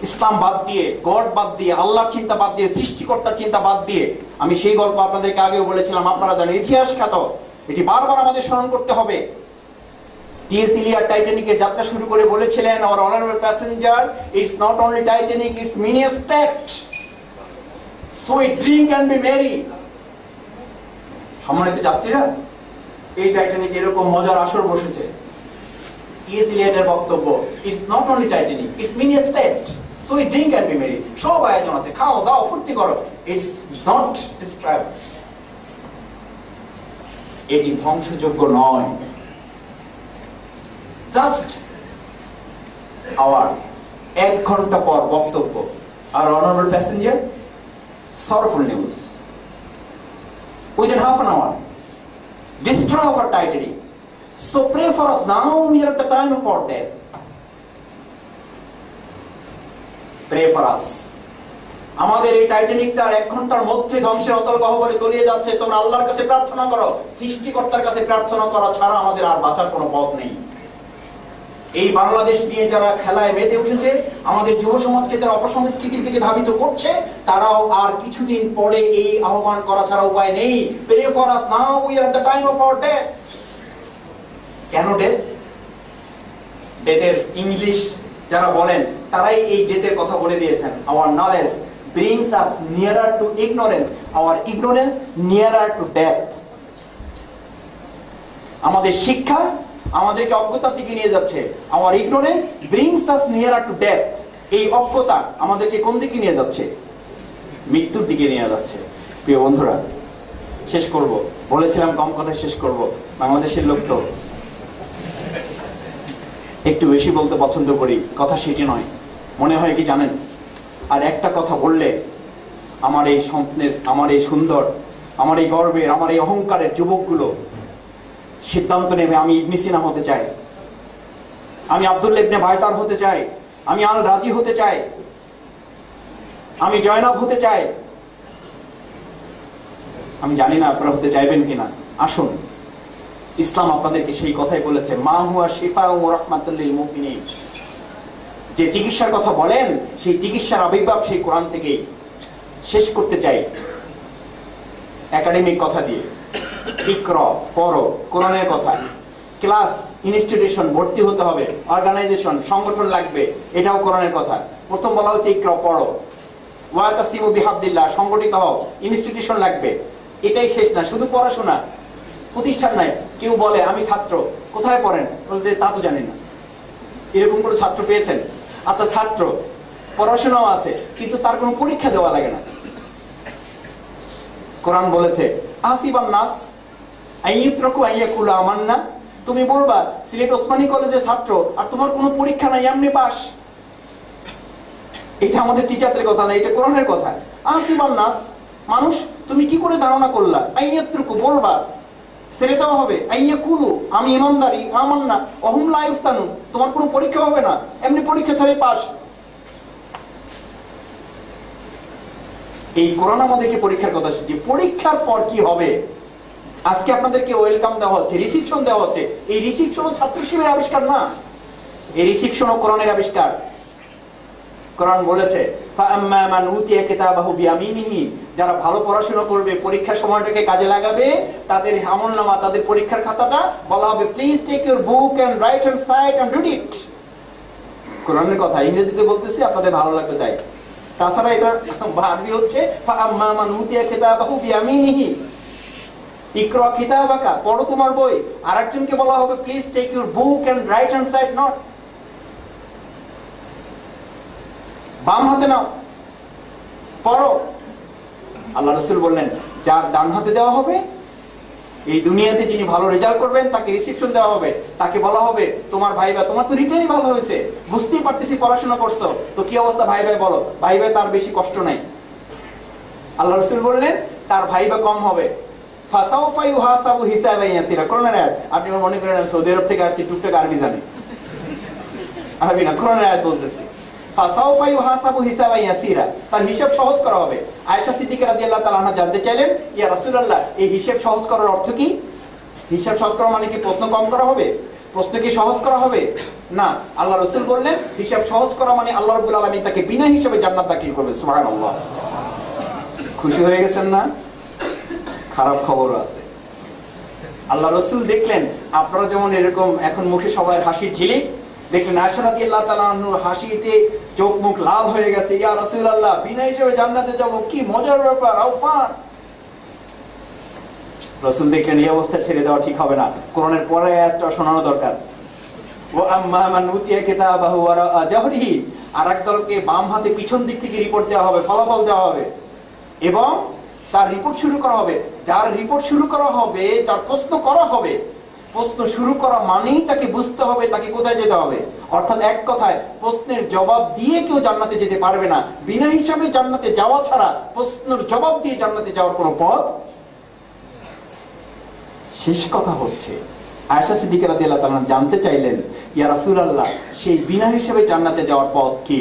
ইসলাম বাদ দিয়ে, গড বাদ দিয়ে, আল্লাহর চিন্তা বাদ দিয়ে, সৃষ্টিকর্তার চিন্তা বাদ দিয়ে, আমি সেই গল্প আপনাদেরকে আগেও বলেছিলাম, আপনারা জানেন, ইতিহাস খ্যাত, এটি বারবার আমাদের স্মরণ করতে হবে। টি.এস. এলিয়ট টাইটানিকের যাত্রা শুরু করে বলেছিলেন, our honorable passenger, it's not only Titanic, it's many a state, so drink and be merry। সম্মানিত যাত্রীরা, এই টাইটানিক এরকম মজার আসর বসেছে। টি.এস. এলিয়টের বক্তব্য, it's not only Titanic, it's many a state, so drink and be merry। সব আয়োজন আছে, খাও দাও ফুর্তি করো, it's not described। এটি ধ্বংসযোগ্য নয়। জাস্ট আওয়ার 1 ঘন্টা পর বক্তব্য, আর honorable passenger, sorrowful news, within half an hour, destroy of our Titanic, so pray for us now, we are at the time of our death, pray for us। আমাদের এই টাইটানিকটার 1 ঘন্টার মধ্যে ধ্বংসের অতল গহ্বরে তলিয়ে যাচ্ছে, তোমরা আল্লাহর কাছে প্রার্থনা করো, সৃষ্টিকর্তার কাছে প্রার্থনা করা ছাড়া আমাদের আর বাঁচার কোনো পথ নেই। এই বাংলাদেশ নিয়ে যারা খেলায় মেতে উঠেছে, আমাদের যুব সমাজকে যারা অপসংস্কৃতির দিকে ধাবিত করছে, তারাও আর কিছুদিন পরে এই আহ্বান করা ছাড়া উপায় নেই। Pray for us now, we are at the time of our death। কেন ডেথ? ডেথের ইংলিশ যারা বলেন, তারাই এই ডেথের কথা বলে দিয়েছেন। Our knowledge brings us nearer to ignorance, our ignorance nearer to death। আমাদের শিক্ষা আমাদেরকে অজ্ঞতার দিকে নিয়ে যাচ্ছে, our ignorance brings us nearer to death। এই অজ্ঞতা আমাদেরকে কোন দিকে নিয়ে যাচ্ছে? মৃত্যুর দিকে নিয়ে যাচ্ছে। প্রিয় বন্ধুরা, শেষ করব, বলেছিলাম কম কথায় শেষ করব। বাংলাদেশের লোক তো একটু বেশি বলতে পছন্দ করি, কথা সেটি নয়। মনে হয় কি জানেন, আর একটা কথা বললে আমার এই স্বপ্নের, আমার এই সুন্দর, আমার এই গর্বের, আমার এই অহংকারের যুবকগুলো সিদ্ধান্ত নেবে, আমি ইবনে সিনা হতে চাই, আমি আব্দুল্লাহ ইবনে বাইতার হতে চাই, আমি আল রাজি হতে চাই, আমি জয়নাব হতে চাই। আমি জানি না আপনারা হতে চাইবেন কিনা। আসুন, ইসলাম আপনাদেরকে সেই কথাই বলেছে, মা হুয়া শিফাউ ওয়া রাহমাতুল লিল মুমিনিন। যে চিকিৎসার কথা বলেন, সেই চিকিৎসার আবির্ভাব সেই কোরআন থেকেই। শেষ করতে চাই একাডেমিক কথা দিয়ে, ইকরা, পড়ো, কোরআনের কথা। ক্লাস, ইনস্টিটিউশন, ভর্তি হতে হবে, অর্গানাইজেশন, সংগঠন লাগবে, এটাও কোরআনের কথা। প্রথম বলা হচ্ছে ইকরা, পড়ো, ওয়াতাসিমু বিহাবলিল্লাহ, সংগঠিত হও, ইনস্টিটিউশন লাগবে। এটাই শেষ না, শুধু পড়াশোনা, প্রতিষ্ঠান নাই। কেউ বলে আমি ছাত্র, কোথায় পড়েন? বলছে তা তো জানি না। এরকম কোনো ছাত্র পেয়েছেন? আচ্ছা, ছাত্র, পড়াশোনাও আছে, কিন্তু তার কোনো পরীক্ষা দেওয়া লাগে না। কোরআন বলেছে আসিবান নাস আইয়ুতরাকু আইয়াকুলু আমান্না। তুমি বলবা সিলেট ওসমানী কলেজের ছাত্র, আর তোমার কোনো পরীক্ষা নাই, এমনি পাস। এটা আমাদের টিচারদের কথা না, এটা কোরআনের কথা। আসিবান নাস, মানুষ, তুমি কি করে ধারণা করলা? আইয়ুতরাকু, বলবা, ছেড়ে দেওয়া হবে। আইয়াকুলু, আমি ইমানদারি, আমান্না, অহুম লা ইফতানু, তোমার কোনো পরীক্ষা হবে না, এমনি পরীক্ষা ছাড়াই পাস। এই কোরআন আমাদেরকে পরীক্ষার কথা শিখছে। পরীক্ষার পর কি হবে? আজকে আপনাদেরকে ওয়েলকাম দেওয়া হচ্ছে, রিসিপশন দেওয়া হচ্ছে। এই রিসিপশনও ছাত্র শিবিরের আবিষ্কার না, এই রিসিপশনও কোরআনের আবিষ্কার। কোরআন বলেছে ফাআম্মা মান উতিয়া কিতাবাহু বিয়ামিনিহি, যারা ভালো পড়াশোনা করবে, পরীক্ষার সময়টাকে কাজে লাগাবে, তাদের আমলনামা, তাদের পরীক্ষার খাতাটা বলা হবে please take your book and right hand side and read it. কোরআনের কথা ইংরেজিতে বলতেছি, আপনাদের ভালো লাগবে তাই। তাছাড়া এটা আরবি হচ্ছে ফাআম্মা মান উতিয়া কিতাবাহু বিয়ামিনিহি, ইকরা কিতাবাকা, পড়ো তোমার বই। আরেকজনকে বলা হবে please take your book and right hand side, not বাম হাতে নাও, পড়ো। আল্লাহ রাসূল বললেন যার ডান হাতে দেওয়া হবে, এই দুনিয়াতে যিনি ভালো রেজাল্ট করবেন, তাকে রিসিপশন দেওয়া হবে, তাকে বলা হবে তোমার ভাই ভাই, তোমার তো রিটাই ভালো হয়েছে, বুঝতেই পারতেছি পড়াশোনা করছো, তো কি অবস্থা ভাই ভাই বলো। ভাই ভাই তার বেশি কষ্ট নাই। আল্লাহ রাসূল বললেন তার ভাই ভাই কম হবে। ফাসাউফা ইউহাসাবু হিসাবান ইয়াসিরা। কোরআনের আয়াত। আপনি মনে করেন আমি সৌদি আরব থেকে আসছি, টুকটাক আরবি জানি, আরবি না, কোরআনের আয়াত বলতেছি। ফাসাউফা ইউহাসাবু হিসাবান ইয়াসিরা, তার হিসাব সহজ করা হবে। আয়েশা সিদ্দিকা রাদিয়াল্লাহু তাআলা আনহা জানতে চাইলেন, ইয়া রাসূলুল্লাহ, এই হিসাব সহজ করার অর্থ কি? হিসাব সহজ করা মানে কি প্রশ্ন কম করা হবে? প্রশ্ন কি সহজ করা হবে? না, আল্লাহ রাসূল বললেন হিসাব সহজ করা মানে আল্লাহ রাব্বুল আলামিন তাকে বিনা হিসাবে জান্নাত দাখিল করবে। সুবহানাল্লাহ। খুশি হয়ে গেছেন না? খারাপ খবরও আছে। আল্লাহ রাসূল দেখলেন আপনারা যেমন এরকম এখন মুখে সবার হাসির ঝিলিক, দেখলেন আয়েশা রাদিয়াল্লাহু তাআলা আনহার হাসিতে চোখ মুখ লাল হয়ে গেছে। ইয়া রাসূলুল্লাহ, বিনা হিসাবে জান্নাতে যাব, কি মজার ব্যাপার, আউফান। রাসূল দেখলেন এই অবস্থা ছেড়ে দেওয়া ঠিক হবে না, কোরআনের পরে আয়াতটা শোনানো দরকার। ওয়া আম্মা মান উতিয়া কিতাবাহু ওয়ারা জাহরিহি, আরেক দলকে বাম হাতে পিছন দিক থেকে রিপোর্ট দেওয়া হবে, ফলাফল দেওয়া হবে এবং তার রিপোর্ট শুরু করা হবে। যার রিপোর্ট শুরু করা হবে, যার প্রশ্ন করা হবে, প্রশ্ন শুরু করা মানেই তাকে বুঝতে হবে তাকে কোথায় যেতে হবে। অর্থাৎ এক কথায় প্রশ্নের জবাব দিয়ে কেউ জান্নাতে যেতে পারবে না। বিনা হিসাবে জান্নাতে যাওয়া ছাড়া প্রশ্নের জবাব দিয়ে জান্নাতে যাওয়ার কোনো পথ। শেষ কথা হচ্ছে আয়েশা সিদ্দিকা রাদিয়াল্লাহু তাআলা জানতে চাইলেন, ইয়া রাসূলুল্লাহ, সেই বিনা হিসাবে জান্নাতে যাওয়ার পথ কি?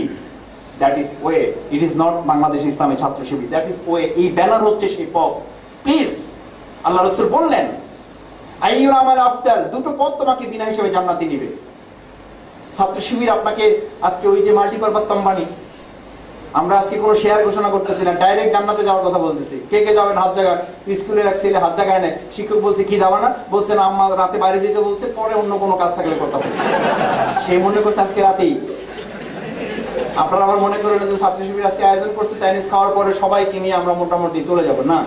That is way, it is not Bangladesh ইসলামী ছাত্র শিবির, দ্যাট ইজ ওয়ে, এই ব্যানার হচ্ছে সেই পথ। প্লিজ, আল্লাহ রাসূল বললেন আইয়ুল আমাল আফদাল, দুটো পথ তোমাকে বিনা হিসাবে জান্নাতে নিবে। ছাত্র শিবির আপনাকে আজকে ওই যে মাল্টিপারপাস কোম্পানি, আমরা আজকে কোনো শেয়ার ঘোষণা করতেছি না, ডাইরেক্ট জান্নাতে যাওয়ার কথা বলতেছি। কে কে যাবেন হাত জায়গা? স্কুলের এক ছেলে হাত জায়গায় নেয়, শিক্ষক বলছে কি যাবা না? বলছে না আম্মা রাতে বাইরে যেতে বলছে, পরে অন্য কোনো কাজ থাকলে কথা বলছে। সেই মনে করছে আজকে রাতেই। আপনারা আবার মনে করেন যে ছাত্র শিবির আজকে আয়োজন করছে চাইনিজ খাওয়ার পরে সবাইকে নিয়ে আমরা মোটামুটি চলে যাব না।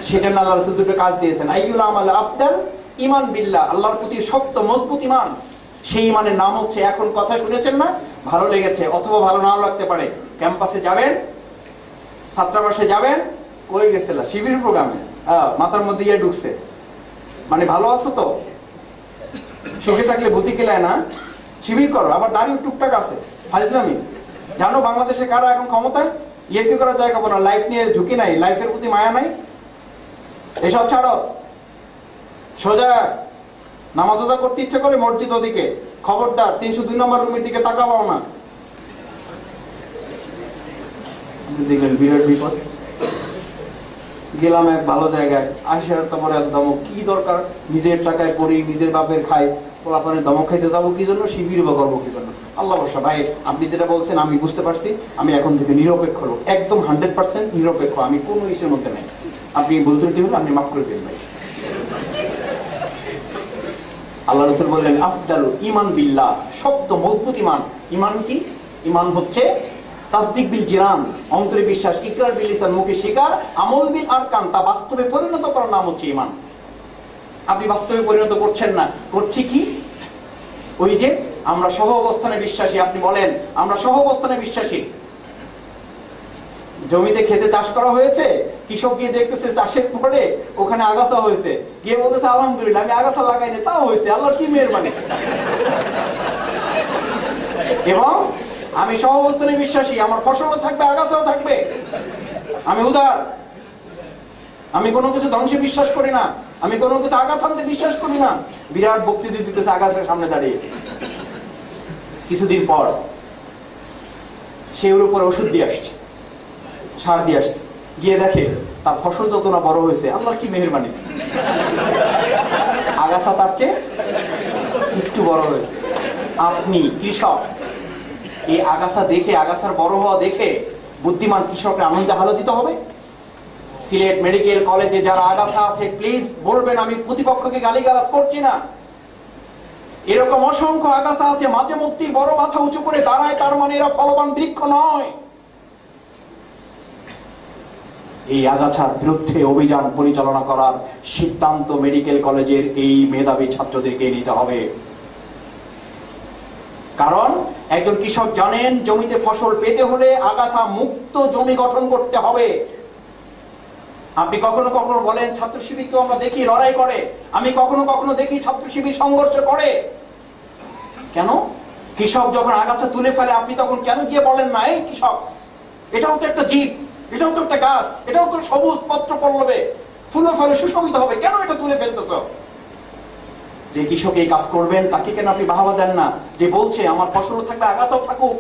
সেজন্য আল্লাহ রাসূল দুটো কাজ দিয়েছেন, আইয়ুল আমাল আফদাল, ঈমান বিল্লাহ, আল্লাহর প্রতি শক্ত মজবুত ঈমান। সেই ঈমানের নাম হচ্ছে, এখন কথা শুনেছেন না, ভালো লেগেছে অথবা ভালো নাও লাগতে পারে, ক্যাম্পাসে যাবেন, ছাত্রাবাসে যাবেন, কই গেছিলা শিবির প্রোগ্রামে, মাথার মধ্যে ইয়ে ঢুকছে, মানে ভালো আছো তো, সুখে থাকলে বুদ্ধি কেলায় না, শিবির করো, আবার দাঁড়িয়ে টুকটাক আছে ফাইজলামি। জানো বাংলাদেশে কারা এখন ক্ষমতায়? ইয়ে কি করার জায়গা না, লাইফ নিয়ে ঝুঁকি নাই, লাইফের প্রতি মায়া নাই, এসব ছাড়ো, সোজা নামাজ আদা করতে ইচ্ছে করে মসজিদ ওদিকে, খবরদার 302 নম্বর রুমের দিকে তাকাবাও না। দেখলেন বিরাট বিপদ। গেলাম এক ভালো জায়গায়, আসার তারপরে দমক, কি দরকার, নিজের টাকায় পড়ি, নিজের বাপের খাই, পোলাপানের দমক খাইতে যাবো কি জন্য, শিবির বা করবো কি জন্য? আল্লাহ বর্ষা ভাই, আপনি যেটা বলছেন আমি বুঝতে পারছি, আমি এখন থেকে নিরপেক্ষ লোক, একদম 100% নিরপেক্ষ, আমি কোনো ইসের মধ্যে নেই। আপনি বলতে হলে আপনি মাফ করে দিন ভাই। আল্লাহ রাসূল বললেন আফদালু ঈমান বিল্লাহ, শক্ত মজবুত ঈমান। ঈমান কি? ঈমান হচ্ছে তাসদিক বিল জিনান, অন্তরে বিশ্বাস, ইকরার বিল লিসান, মুখে স্বীকার, আমল বিল আরকান, তা বাস্তবে পরিণত করার নাম হচ্ছে ঈমান। আপনি বাস্তবে পরিণত করছেন না, করছি কি? ওই যে আমরা সহ অবস্থানে বিশ্বাসী, আপনি বলেন আমরা সহ অবস্থানে বিশ্বাসী। জমিতে খেতে চাষ করা হয়েছে, কৃষক গিয়ে দেখতেছে চাষের পরে ওখানে আগাছা হয়েছে, গিয়ে বলতেছে আলহামদুলিল্লাহ আমি আগাছা লাগাইনি, তাও হয়েছে, আল্লাহর কি মেহেরবানি। এবং আমি সহ অবস্থানে বিশ্বাসী, আমার ফসলও থাকবে আগাছাও থাকবে, আমি উদার, আমি কোনো কিছু ধ্বংসে বিশ্বাস করি না, আমি কোনো কিছু আঘাত আনতে বিশ্বাস করি না। বিরাট বক্তৃতা দিতেছে আগাছার সামনে দাঁড়িয়ে। কিছুদিন পর সে ওর উপরে ওষুধ দিয়ে আসছে, সার দিয়ে আসছে, গিয়ে দেখে তার ফসল যত না বড় হয়েছে, আল্লাহর কি মেহেরবানি, আগাছা তার চেয়ে একটু বড় হয়েছে। আপনি কৃষক, এই আগাছা দেখে, আগাছার বড় হওয়া দেখে বুদ্ধিমান কৃষকরা আনন্দে হালদিত হবে? সিলেট মেডিকেল কলেজে যারা আগাছা আছে, প্লিজ বলবেন আমি প্রতিপক্ষকে গালিগালাজ করছি না, এরকম অসংখ্য আগাছা আছে, মাঝে মধ্যে বড় মাথা উঁচু করে দাঁড়ায়, তার মানে এরা ফলবান বৃক্ষ নয়। এই আগাছার বিরুদ্ধে অভিযান পরিচালনা করার সিদ্ধান্ত মেডিকেল কলেজের এই মেধাবী ছাত্রদেরকে নিতে হবে। কারণ একজন কৃষক জানেন জমিতে ফসল পেতে হলে আগাছা মুক্ত জমি গঠন করতে হবে। আপনি কখনো কখনো বলেন ছাত্র শিবির তো আমরা দেখি লড়াই করে, আমি কখনো কখনো দেখি ছাত্র শিবির সংঘর্ষ করে, কেন? কৃষক যখন আগাছা তুলে ফেলে আপনি তখন কেন গিয়ে বলেন না, এই কৃষক এটাও তো একটা জীব, এটাও তো একটা গাছ, এটাও তো সবুজ পত্র পল্লবে ফুলে ফলে সুশোভিত হবে, কেন এটা তুলে ফেলতেছ? যে কৃষক এই কাজ করবেন তাকে কেন আপনি বাহবা দেন না? যে বলছে আমার ফসল থাকবে আগাছাও থাকুক,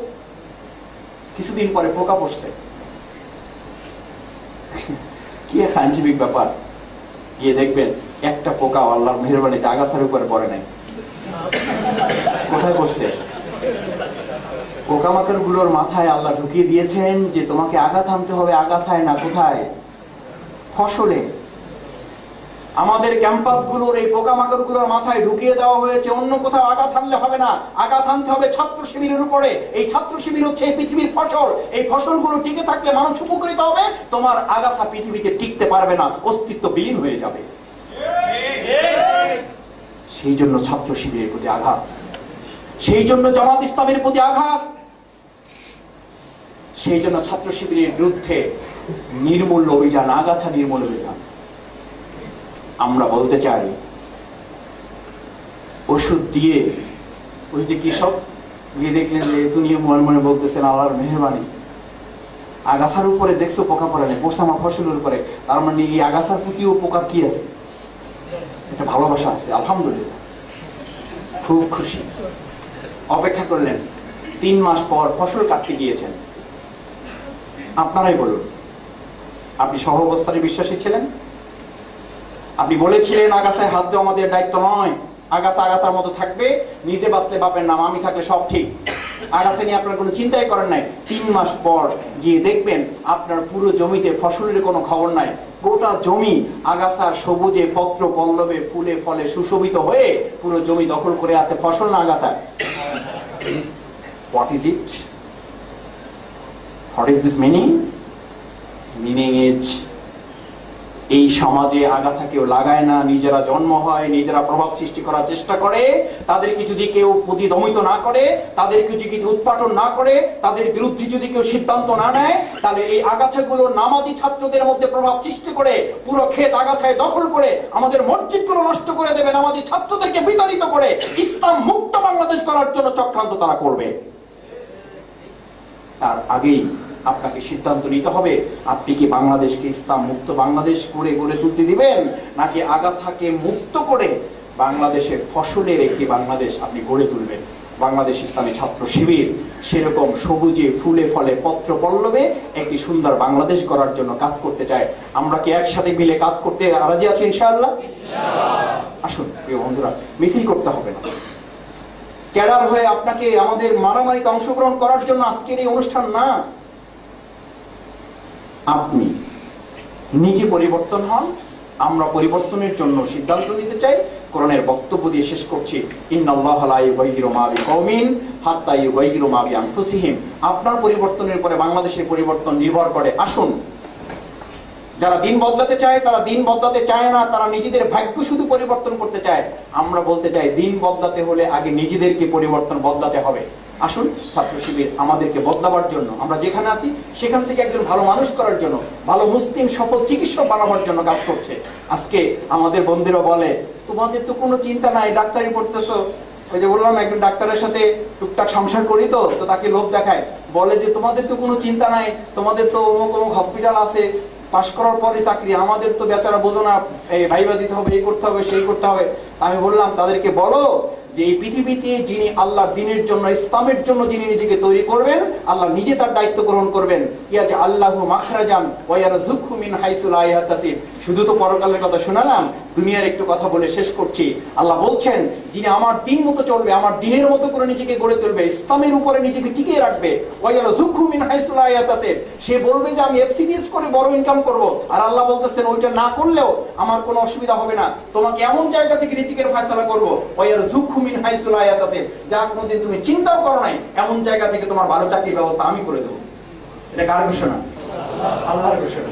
কিছুদিন পরে পোকা পড়ছে। কি এক সায়েন্টিফিক ব্যাপার। গিয়ে দেখবেন একটা পোকা আল্লাহর মেহেরবানিতে আগাছার উপরে পড়ে নাই। কোথায় পড়ছে? পোকামাকড় গুলোর মাথায় আল্লাহ ঢুকিয়ে দিয়েছেন যে তোমাকে আঘাত হানতে হবে আগাছায় না, কোথায়? ফসলে। আমাদের ক্যাম্পাস গুলোর এই পোকামাকড় গুলোর মাথায় ঢুকিয়ে দেওয়া হয়েছে অন্য কোথাও আঘাত হানলে হবে না, আঘাত হানতে হবে ছাত্র শিবিরের উপরে। এই ছাত্র শিবির হচ্ছে এই পৃথিবীর ফসল। এই ফসলগুলো টিকে থাকলে মানুষ উপকৃত হবে। তোমার আগাছা পৃথিবীতে টিকতে পারবে না, অস্তিত্ব বিলীন হয়ে যাবে। সেই জন্য ছাত্র শিবিরের প্রতি আঘাত, সেই জন্য জামাত ইসলামের প্রতি আঘাত, সেই জন্য ছাত্র শিবিরের বিরুদ্ধে নির্মূল অভিযান, আগাছা নির্মূল অভিযান। আমরা বলতে চাই ওষুধ দিয়ে, ওই যে কৃষক গিয়ে দেখলেন যে দুনিয়া মনে মনে বলতেছেন আল্লাহর মেহেরবানি, আগাছার উপরে দেখছো পোকা পড়ে নেই, পড়ছে আমার ফসলের উপরে, তার মানে এই আগাছার প্রতিও পোকার কি আছে? একটা ভালোবাসা আছে। আলহামদুলিল্লাহ, খুব খুশি। অপেক্ষা করলেন, 3 মাস পর ফসল কাটতে গিয়েছেন। আপনারাই বলুন, আপনি সহ অবস্থায় বিশ্বাসী ছিলেন? আপনি বলেছিলেন আগাছায় হাত দেওয়া আমাদের দায়িত্ব নয়, আগাছা আগাছার মতো থাকবে, নিজে বাঁচলে বাপের নাম, আমি থাকলে সব ঠিক, আগাছা নিয়ে আপনার কোনো চিন্তাই করেন নাই। 3 মাস পর গিয়ে দেখবেন আপনার পুরো জমিতে ফসলের কোনো খবর নাই। গোটা জমি আগাছার সবুজে পত্র পল্লবে ফুলে ফলে সুশোভিত হয়ে পুরো জমি দখল করে আছে। ফসল না আগাছা? What is it? What is this meaning? Meaning is এই সমাজে আগাছা কেউ লাগায় না, নিজেরা জন্ম হয়, নিজেরা প্রভাব সৃষ্টি করার চেষ্টা করে। তাদেরকে যদি কেউ প্রতিদমিত না করে, তাদেরকে যদি কেউ উৎপাটন না করে, তাদের বিরুদ্ধে যদি কেউ সিদ্ধান্ত না নেয়, তাহলে এই আগাছাগুলো নামাজি ছাত্রদের মধ্যে প্রভাব সৃষ্টি করে পুরো ক্ষেত আগাছায় দখল করে আমাদের মসজিদগুলো নষ্ট করে দেবে। নামাজি ছাত্রদেরকে বিতাড়িত করে ইসলাম মুক্ত বাংলাদেশ করার জন্য চক্রান্ত তারা করবে। তার আগেই আপনাকে সিদ্ধান্ত নিতে হবে, আপনি কি বাংলাদেশকে ইসলাম মুক্ত বাংলাদেশ করে গড়ে তুলতে দিবেন, নাকি আগাছাকে মুক্ত করে বাংলাদেশে ফসলের একটি বাংলাদেশ আপনি গড়ে তুলবেন। বাংলাদেশ ইসলামী ছাত্র শিবির সেরকম সবুজে ফুলে ফলে পত্র পল্লবে একটি সুন্দর বাংলাদেশ গড়ার জন্য কাজ করতে চায়। আমরা কি একসাথে মিলে কাজ করতে রাজি আছি ইনশাআল্লাহ? আসুন প্রিয় বন্ধুরা, মিছিল করতে হবে না, ক্যাডার হয়ে আপনাকে আমাদের মারামারিতে অংশগ্রহণ করার জন্য আজকের এই অনুষ্ঠান না। আপনি নিজে পরিবর্তন হন, আমরা পরিবর্তনের জন্য সিদ্ধান্ত নিতে চাই। কোরআনের বক্তব্য দিয়ে শেষ করছি, ইন্নাল্লাহা লা ইউগাইয়িরু মা বিকওমিন হাত্তা ইউগাইয়িরু মা বিআনফুসিহিম। আপনার পরিবর্তনের পরে বাংলাদেশের পরিবর্তন নির্ভর করে। আসুন, যারা দিন বদলাতে চায় তারা দিন বদলাতে চায় না, তারা নিজেদের ভাগ্য শুধু পরিবর্তন করতে চায়। আমরা বলতে চাই দিন বদলাতে হলে আগে নিজেদেরকে পরিবর্তন বদলাতে হবে। আসুন, ছাত্র শিবির আমাদেরকে বদলাবার জন্য, আমরা যেখানে আছি সেখান থেকে একজন ভালো মানুষ করার জন্য, ভালো মুসলিম সফল চিকিৎসক বানাবার জন্য কাজ করছে। আজকে আমাদের বন্ধুরা বলে তোমাদের তো কোনো চিন্তা নাই, ডাক্তারি পড়তেছো। ওই যে বললাম একজন ডাক্তারের সাথে টুকটাক সংসার করি, তো তাকে লোভ দেখায়, বলে যে তোমাদের তো কোনো চিন্তা নাই, তোমাদের তো অমুক অমুক হসপিটাল আছে, পাশ করার পরে চাকরি, আমাদের তো বেচারা বোঝো না, এই ভাইবা দিতে হবে, এই করতে হবে, সেই করতে হবে। আমি বললাম তাদেরকে বলো যে এই পৃথিবীতে যিনি আল্লাহর দ্বীনের জন্য, ইসলামের জন্য যিনি নিজেকে তৈরি করবেন, আল্লাহ নিজে তার দায়িত্ব গ্রহণ করবেন। ইয়া যে আল্লাহু মাখরাজান ওয়া ইয়ারযুকহু মিন হাইসু লা ইয়াহতাসিব। শুধু তো পরকালের কথা শোনালাম, দুনিয়ার একটু কথা বলে শেষ করছি। আল্লাহ বলছেন যিনি আমার দ্বীন মতো চলবে, আমার দ্বীনের মতো করে নিজেকে গড়ে তুলবে, ইসলামের উপরে নিজেকে টিকিয়ে রাখবে, ওয়া ইয়ারযুকহু মিন হাইসু লা ইয়াহতাসিব, সে বলবে যে আমি এফসিবিএস করে বড় ইনকাম করব। আর আল্লাহ বলতেছেন ওইটা না করলেও আমার কোনো অসুবিধা হবে না, তোমাকে এমন জায়গা থেকে রিজিকের ফয়সালা করব, ওয়া ইয়ারযুকহু মিন হাইসু লা ইয়াহতাসিব, যা কোনোদিন তুমি চিন্তাও করো নাই, এমন জায়গা থেকে তোমার ভালো চাকরির ব্যবস্থা আমি করে দেবো। এটা কার ঘোষণা? আল্লাহর ঘোষণা।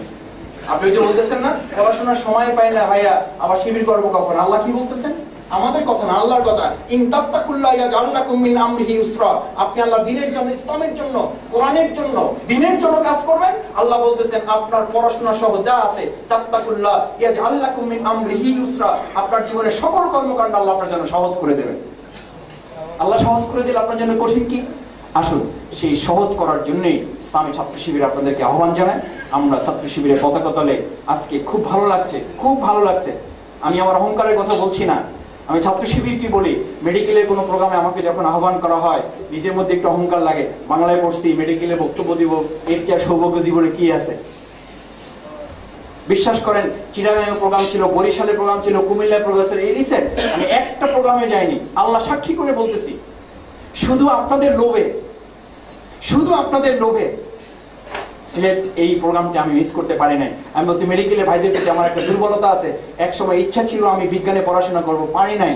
আপনি যে বলতেছেন না পড়াশোনার সময় পাই না ভাইয়া, আবার শিবির করবো কখন? আল্লাহ কি বলতেছেন? আমাদের কথা না, আল্লাহর কথা। ইন তাত্তাকুল্লাহ ইয়াজআল লাকুম মিন আমরিহি ইউসরা। আপনি আল্লাহর দ্বীনের জন্য, ইসলামের জন্য, কোরআনের জন্য, দ্বীনের জন্য কাজ করবেন। আল্লাহ বলতেছেন আপনার পড়াশোনা সহ যা আছে, তাত্তাকুল্লাহ ইয়াজআল লাকুম মিন আমরিহি ইউসরা, আপনার জীবনের সকল কর্মকাণ্ড আল্লাহ আপনার জন্য সহজ করে দেবেন। আল্লাহ সহজ করে দিলে আপনার জন্য কঠিন কি? আসুন, সেই সহজ করার জন্যই ইসলামী ছাত্র শিবির আপনাদেরকে আহ্বান জানায়। আমরা ছাত্র শিবিরের পতাকা তলে আজকে খুব ভালো লাগছে, খুব ভালো লাগছে। আমি আমার অহংকারের কথা বলছি না, আমি ছাত্র শিবির কি বলি, মেডিকেলের কোনো প্রোগ্রামে আমাকে যখন আহ্বান করা হয় নিজের মধ্যে একটু অহংকার লাগে, বাংলায় পড়ছি, মেডিকেলে বক্তব্য দিব, এর চেয়ে সৌভাগ্য জীবনে কি আছে? বিশ্বাস করেন, চিটাগাংয়ে প্রোগ্রাম ছিল, বরিশালে প্রোগ্রাম ছিল, কুমিল্লায় প্রোগ্রাম ছিল, এই রিসেন্ট আমি একটা প্রোগ্রামে যাইনি। আল্লাহ সাক্ষী করে বলতেছি, শুধু আপনাদের লোভে, শুধু আপনাদের লোভে সিলেট এই প্রোগ্রামটি আমি মিস করতে পারি নাই। আমি বলছি মেডিকেলে ভাইদের প্রতি আমার একটা দুর্বলতা আছে। এক সময় ইচ্ছা ছিল আমি বিজ্ঞানে পড়াশোনা করব, পারি নাই,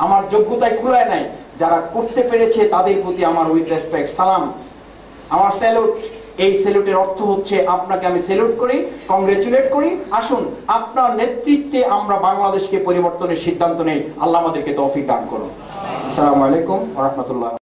আমার যোগ্যতায় কুলায় নাই। যারা করতে পেরেছে তাদের প্রতি আমার উইথ রেসপেক্ট, সালাম, আমার স্যালুট। এই স্যালুটের অর্থ হচ্ছে আপনাকে আমি স্যালুট করি, কংগ্রেচুলেট করি। আসুন আপনার নেতৃত্বে আমরা বাংলাদেশকে পরিবর্তনের সিদ্ধান্ত নেই। আল্লাহ আমাদেরকে তৌফিক দান করুন। আসসালামু আলাইকুম ওয়া রাহমাতুল্লাহ।